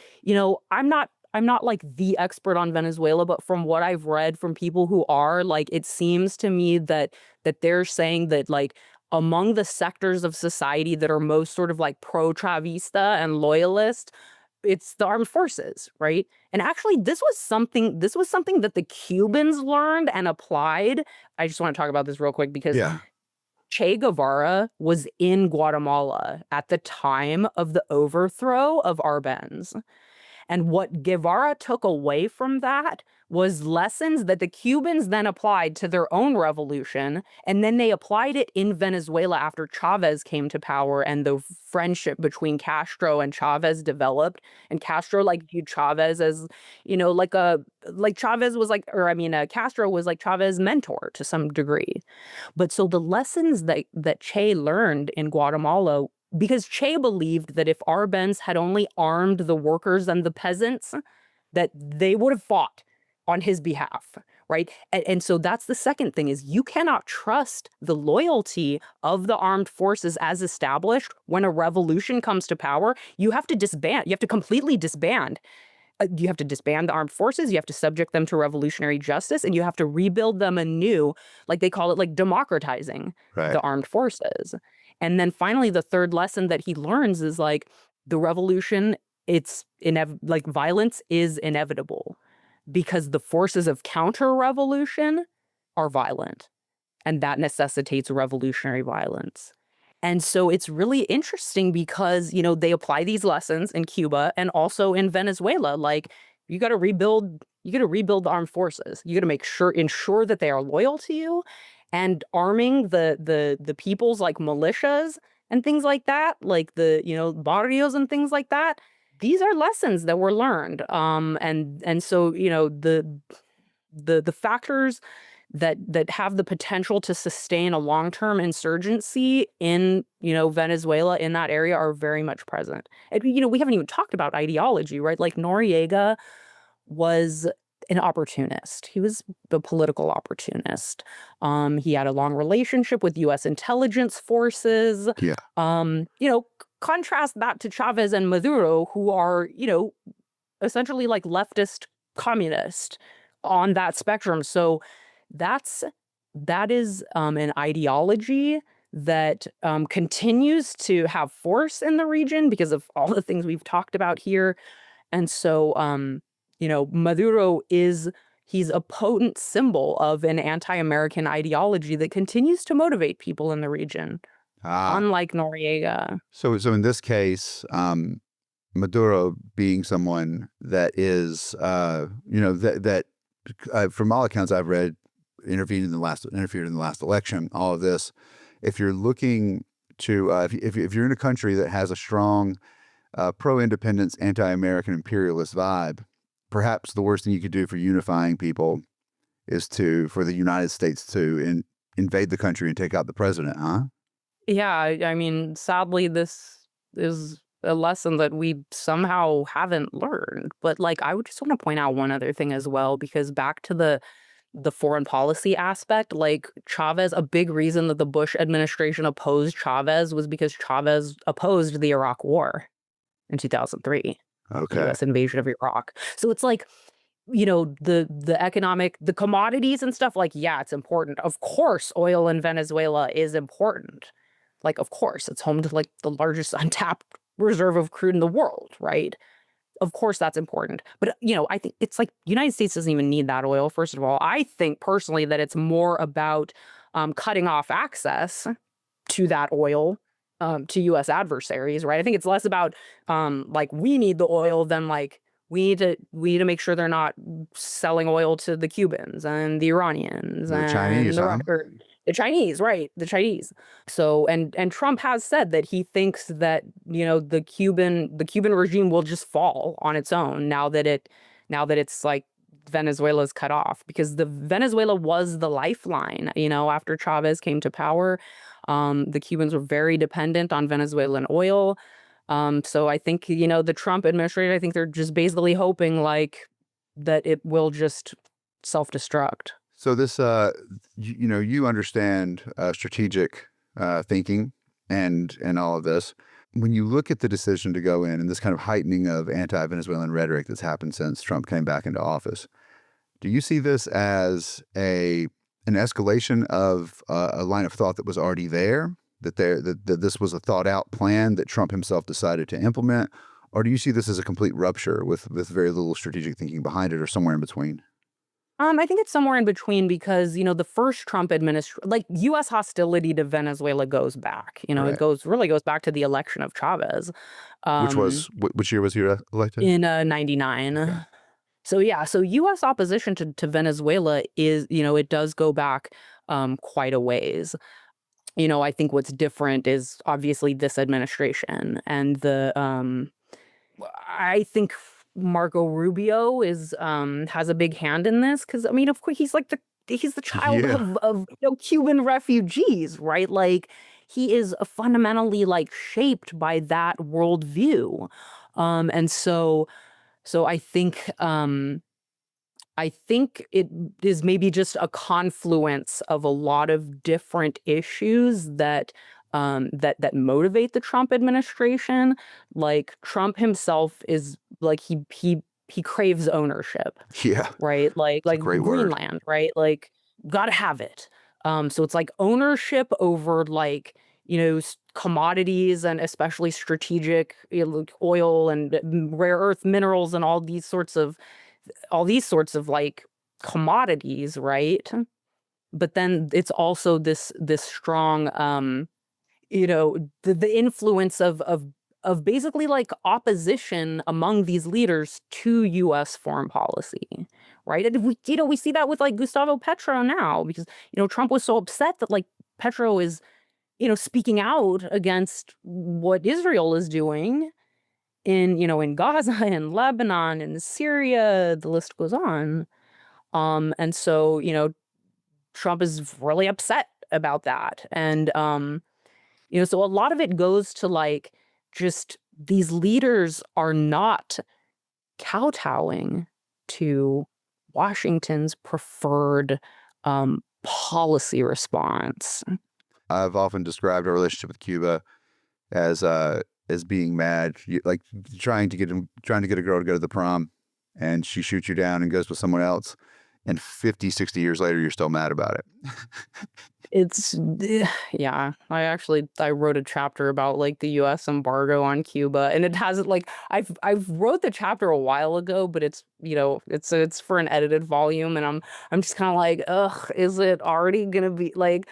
I'm not like the expert on Venezuela, but from what I've read from people who are, like, it seems to me that they're saying that like among the sectors of society that are most sort of like pro-Chavista and loyalist, it's the armed forces, right? And actually this was something that the Cubans learned and applied. I just want to talk about this real quick because Yeah. Che Guevara was in Guatemala at the time of the overthrow of Arbenz. And what Guevara took away from that was lessons that the Cubans then applied to their own revolution. And then they applied it in Venezuela after Chavez came to power and the friendship between Castro and Chavez developed. And Castro like viewed Chavez as, like Chavez was like, or I mean, Castro was like Chavez's mentor to some degree. But so the lessons that Che learned in Guatemala, because Che believed that if Arbenz had only armed the workers and the peasants, that they would have fought on his behalf, right? And so that's the second thing is you cannot trust the loyalty of the armed forces as established when a revolution comes to power. You have to disband. You have to completely disband. You have to disband the armed forces, you have to subject them to revolutionary justice, and you have to rebuild them anew, like they call it, like democratizing Right. the armed forces. And then finally, the third lesson that he learns is like the revolution, like violence is inevitable because the forces of counter-revolution are violent, and that necessitates revolutionary violence. And so it's really interesting because, they apply these lessons in Cuba and also in Venezuela. Like you got to rebuild the armed forces. You got to ensure that they are loyal to you, and arming the people's like militias and things like that, like the, barrios and things like that. These are lessons that were learned. And so, the factors that have the potential to sustain a long-term insurgency in, Venezuela in that area are very much present. And, we haven't even talked about ideology, right? Like Noriega was an opportunist. He was a political opportunist. He had a long relationship with U.S. intelligence forces. Yeah. Contrast that to Chavez and Maduro, who are, essentially like leftist communist on that spectrum. So that is an ideology that continues to have force in the region because of all the things we've talked about here. And so, Maduro he's a potent symbol of an anti-American ideology that continues to motivate people in the region, Ah, unlike Noriega. so in this case, Maduro being someone that is, from all accounts I've read, interfered in the last election, all of this. If you're looking to, if you're in a country that has a strong pro-independence, anti-American imperialist vibe, perhaps the worst thing you could do for unifying people is for the United States to invade the country and take out the president, huh? Yeah, I mean, sadly, this is a lesson that we somehow haven't learned. But like, I would just want to point out one other thing as well, because back to the foreign policy aspect, like Chavez, a big reason that the Bush administration opposed Chavez was because Chavez opposed the Iraq War in 2003, the Okay. U.S. invasion of Iraq. So it's like, the commodities and stuff, like, yeah, it's important. Of course, oil in Venezuela is important. Like, of course, it's home to like the largest untapped reserve of crude in the world, right? Of course, that's important. But, I think it's like United States doesn't even need that oil, first of all. I think personally that it's more about cutting off access to that oil to U.S. adversaries, right? I think it's less about like we need the oil than like we need to make sure they're not selling oil to the Cubans and the Iranians The and Chinese, huh? the Chinese, right? The Chinese. So and Trump has said that he thinks that the Cuban regime will just fall on its own now that it's like Venezuela's cut off, because the Venezuela was the lifeline, after Chavez came to power. The Cubans were very dependent on Venezuelan oil. So I think, the Trump administration, I think they're just basically hoping like that it will just self-destruct. So this, you understand strategic thinking and all of this. When you look at the decision to go in and this kind of heightening of anti-Venezuelan rhetoric that's happened since Trump came back into office, do you see this as an escalation of a line of thought that was already there, that this was a thought out plan that Trump himself decided to implement, or do you see this as a complete rupture with very little strategic thinking behind it, or somewhere in between? I think it's somewhere in between because, the first Trump administration, like U.S. hostility to Venezuela goes back. It Right. really goes back to the election of Chavez Which which year was he elected? in Okay. 99. So yeah, so U.S. opposition to Venezuela is, it does go back quite a ways. I think what's different is obviously this administration and I think Marco Rubio is has a big hand in this because I mean, of course, he's the child Yeah. of Cuban refugees, right? Like he is fundamentally like shaped by that worldview, and so I think it is maybe just a confluence of a lot of different issues that motivate the Trump administration. Like Trump himself is like he craves ownership, Yeah. right? Like It's a like great word. Greenland, right? Like gotta have it. So it's like ownership over like commodities and especially strategic like oil and rare earth minerals and all these sorts of like commodities, right? But then it's also this strong the influence of basically like opposition among these leaders to US foreign policy, right? And we see that with like Gustavo Petro now because Trump was so upset that like Petro is speaking out against what Israel is doing in Gaza and Lebanon and Syria, the list goes on. And so, Trump is really upset about that. And so a lot of it goes to like just these leaders are not kowtowing to Washington's preferred policy response? I've often described our relationship with Cuba as being mad, like trying to get a girl to go to the prom, and she shoots you down and goes with someone else, and 50, 60 years later, you're still mad about it. It's yeah. I wrote a chapter about like the US embargo on Cuba, and it hasn't like I've wrote the chapter a while ago, but it's it's for an edited volume, and I'm just kind of like, ugh, is it already gonna be like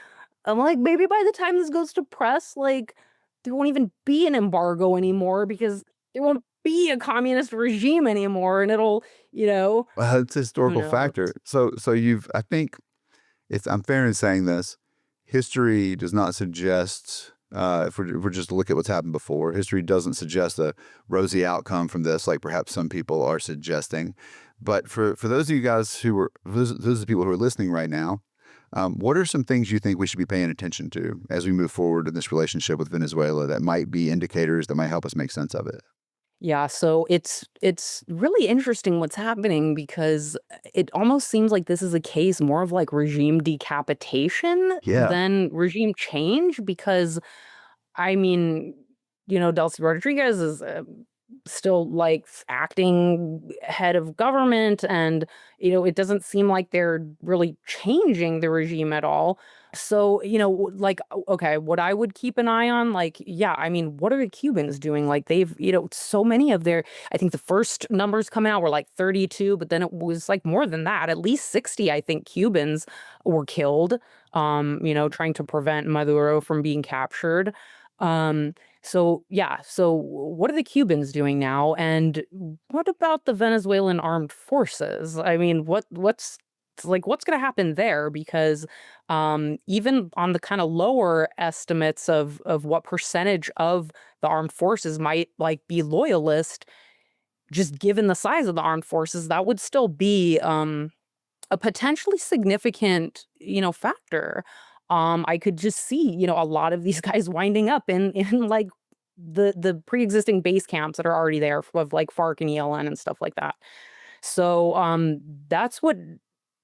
I'm like, maybe by the time this goes to press, like there won't even be an embargo anymore because there won't be a communist regime anymore, and it'll, Well, it's a who historical knows? factor. So I think I'm fair in saying this. History does not suggest, if we're just to look at what's happened before, history doesn't suggest a rosy outcome from this, like perhaps some people are suggesting. But for those of you guys those are the people who are listening right now, what are some things you think we should be paying attention to as we move forward in this relationship with Venezuela that might be indicators that might help us make sense of it? Yeah, so it's really interesting what's happening because it almost seems like this is a case more of like regime decapitation Yeah. than regime change because I mean, Delcy Rodriguez is still like acting head of government, and it doesn't seem like they're really changing the regime at all. So, like, okay, what I would keep an eye on, like, yeah, I mean, what are the Cubans doing? Like, they've, so many of their, I think the first numbers coming out were like 32, but then it was like more than that. At least 60, I think, Cubans were killed, trying to prevent Maduro from being captured. Um, so yeah, so what are the Cubans doing now? And what about the Venezuelan armed forces? I mean, what's going to happen there? Because even on the kind of lower estimates of what percentage of the armed forces might like be loyalist, just given the size of the armed forces, that would still be a potentially significant, factor. I could just see, a lot of these guys winding up in like the pre-existing base camps that are already there of like FARC and ELN and stuff like that. So that's what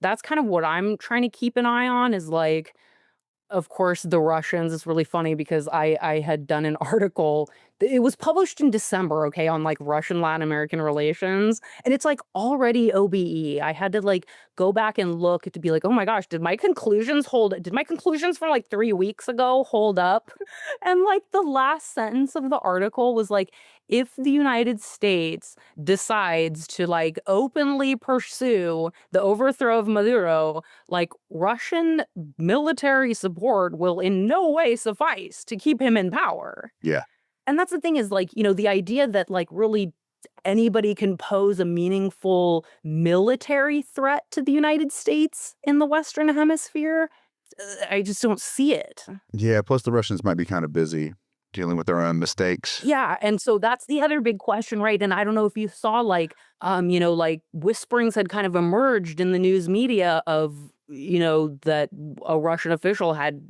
that's kind of what I'm trying to keep an eye on is like of course, the Russians is really funny because I had done an article. It was published in December, okay, on like Russian Latin American relations, and it's like already OBE. I had to like go back and look to be like, oh my gosh, did my conclusions from like 3 weeks ago hold up? And like the last sentence of the article was like, if the United States decides to like openly pursue the overthrow of Maduro, like Russian military support will in no way suffice to keep him in power. Yeah. And that's the thing is like, the idea that like really anybody can pose a meaningful military threat to the United States in the Western Hemisphere, I just don't see it. Yeah. Plus, the Russians might be kind of busy dealing with their own mistakes. Yeah, and so that's the other big question, right? And I don't know if you saw like like whisperings had kind of emerged in the news media of, that a Russian official had,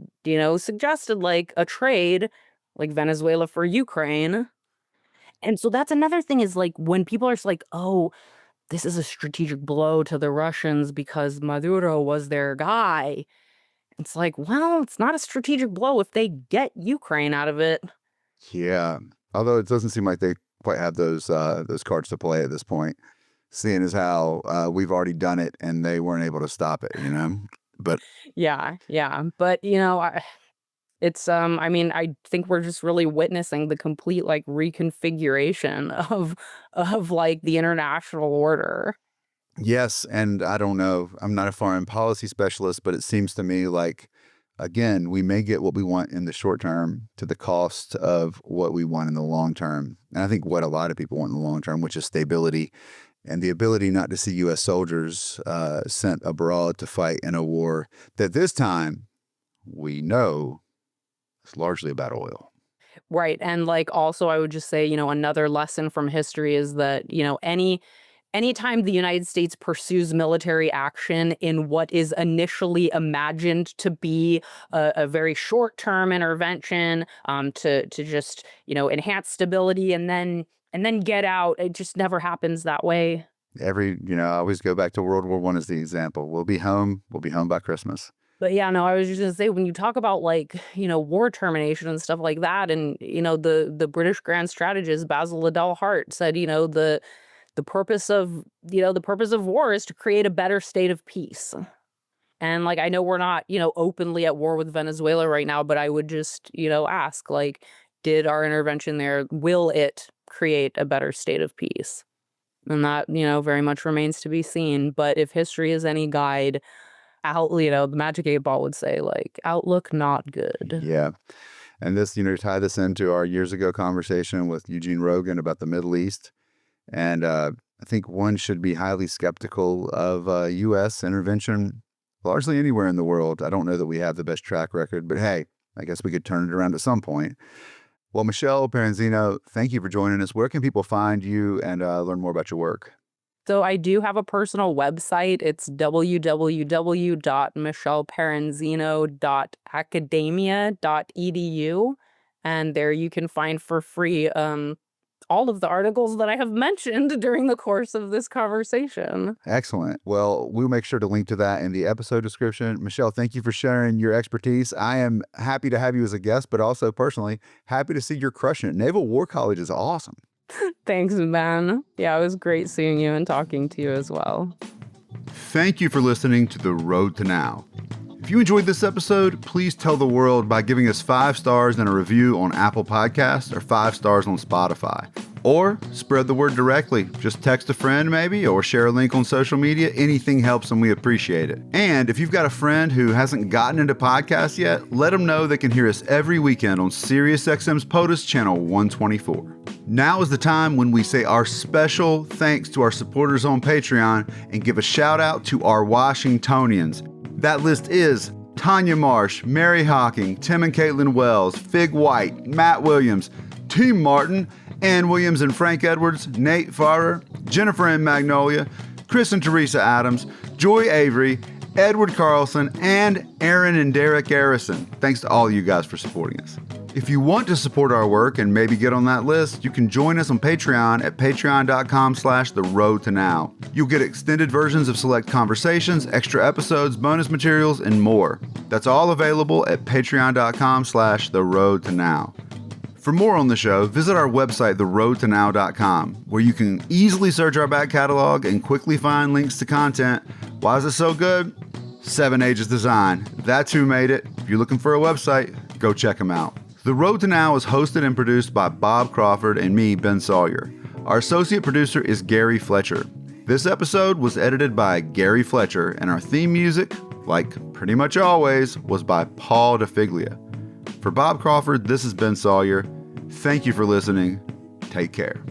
suggested like a trade like Venezuela for Ukraine. And so that's another thing is like when people are just like, "Oh, this is a strategic blow to the Russians because Maduro was their guy." It's like, well, it's not a strategic blow if they get Ukraine out of it. Yeah. Although it doesn't seem like they quite have those cards to play at this point, seeing as how we've already done it and they weren't able to stop it, you know? But Yeah, yeah, but, I mean, I think we're just really witnessing the complete, like, reconfiguration of, like, the international order. yes, and I don't know. I'm not a foreign policy specialist, but it seems to me like, again, we may get what we want in the short term to the cost of what we want in the long term. And I think what a lot of people want in the long term, which is stability and the ability not to see U.S. soldiers sent abroad to fight in a war that this time we know is largely about oil. Right, and, like, also, I would just say, another lesson from history is that, anytime the United States pursues military action in what is initially imagined to be a very short-term intervention, to just, enhance stability and then get out, it just never happens that way. I always go back to World War I as the example. We'll be home by Christmas. But yeah, no, I was just gonna say, when you talk about like, war termination and stuff like that, and the British grand strategist Basil Liddell Hart said, the purpose of the purpose of war is to create a better state of peace. And like, I know we're not, openly at war with Venezuela right now, but I would just, ask, like, did our intervention there, will it create a better state of peace? And that, very much remains to be seen. But if history is any guide, the Magic 8 Ball would say, like, outlook not good. Yeah. And this, tie this into our years ago conversation with Eugene Rogan about the Middle East. And I think one should be highly skeptical of U.S. intervention largely anywhere in the world. I don't know that we have the best track record, but hey, I guess we could turn it around at some point. Well, Michelle Paranzino, thank you for joining us. Where can people find you and learn more about your work? So I do have a personal website. It's www.michelleparanzino.academia.edu. And there you can find for free all of the articles that I have mentioned during the course of this conversation. Excellent. Well, we'll make sure to link to that in the episode description. Michelle, thank you for sharing your expertise. I am happy to have you as a guest, but also personally happy to see you're crushing it. Naval War College is awesome. Thanks, Ben. Yeah, it was great seeing you and talking to you as well. Thank you for listening to The Road to Now. If you enjoyed this episode, please tell the world by giving us 5 stars and a review on Apple Podcasts or 5 stars on Spotify. Or spread the word directly. Just text a friend maybe, or share a link on social media. Anything helps and we appreciate it. And if you've got a friend who hasn't gotten into podcasts yet, let them know they can hear us every weekend on SiriusXM's POTUS channel 124. Now is the time when we say our special thanks to our supporters on Patreon and give a shout out to our Washingtonians. That list is Tanya Marsh, Mary Hawking, Tim and Caitlin Wells, Fig White, Matt Williams, Team Martin, Ann Williams and Frank Edwards, Nate Farrer, Jennifer and Magnolia, Chris and Teresa Adams, Joy Avery, Edward Carlson, and Aaron and Derek Garrison. Thanks to all you guys for supporting us. If you want to support our work and maybe get on that list, you can join us on Patreon at patreon.com/theroadtonow. You'll get extended versions of select conversations, extra episodes, bonus materials, and more. That's all available at patreon.com/theroadtonow. For more on the show, visit our website, theroadtonow.com, where you can easily search our back catalog and quickly find links to content. Why is it so good? 7 Ages Design. That's who made it. If you're looking for a website, go check them out. The Road to Now is hosted and produced by Bob Crawford and me, Ben Sawyer. Our associate producer is Gary Fletcher. This episode was edited by Gary Fletcher, and our theme music, like pretty much always, was by Paul DeFiglia. For Bob Crawford, this is Ben Sawyer. Thank you for listening. Take care.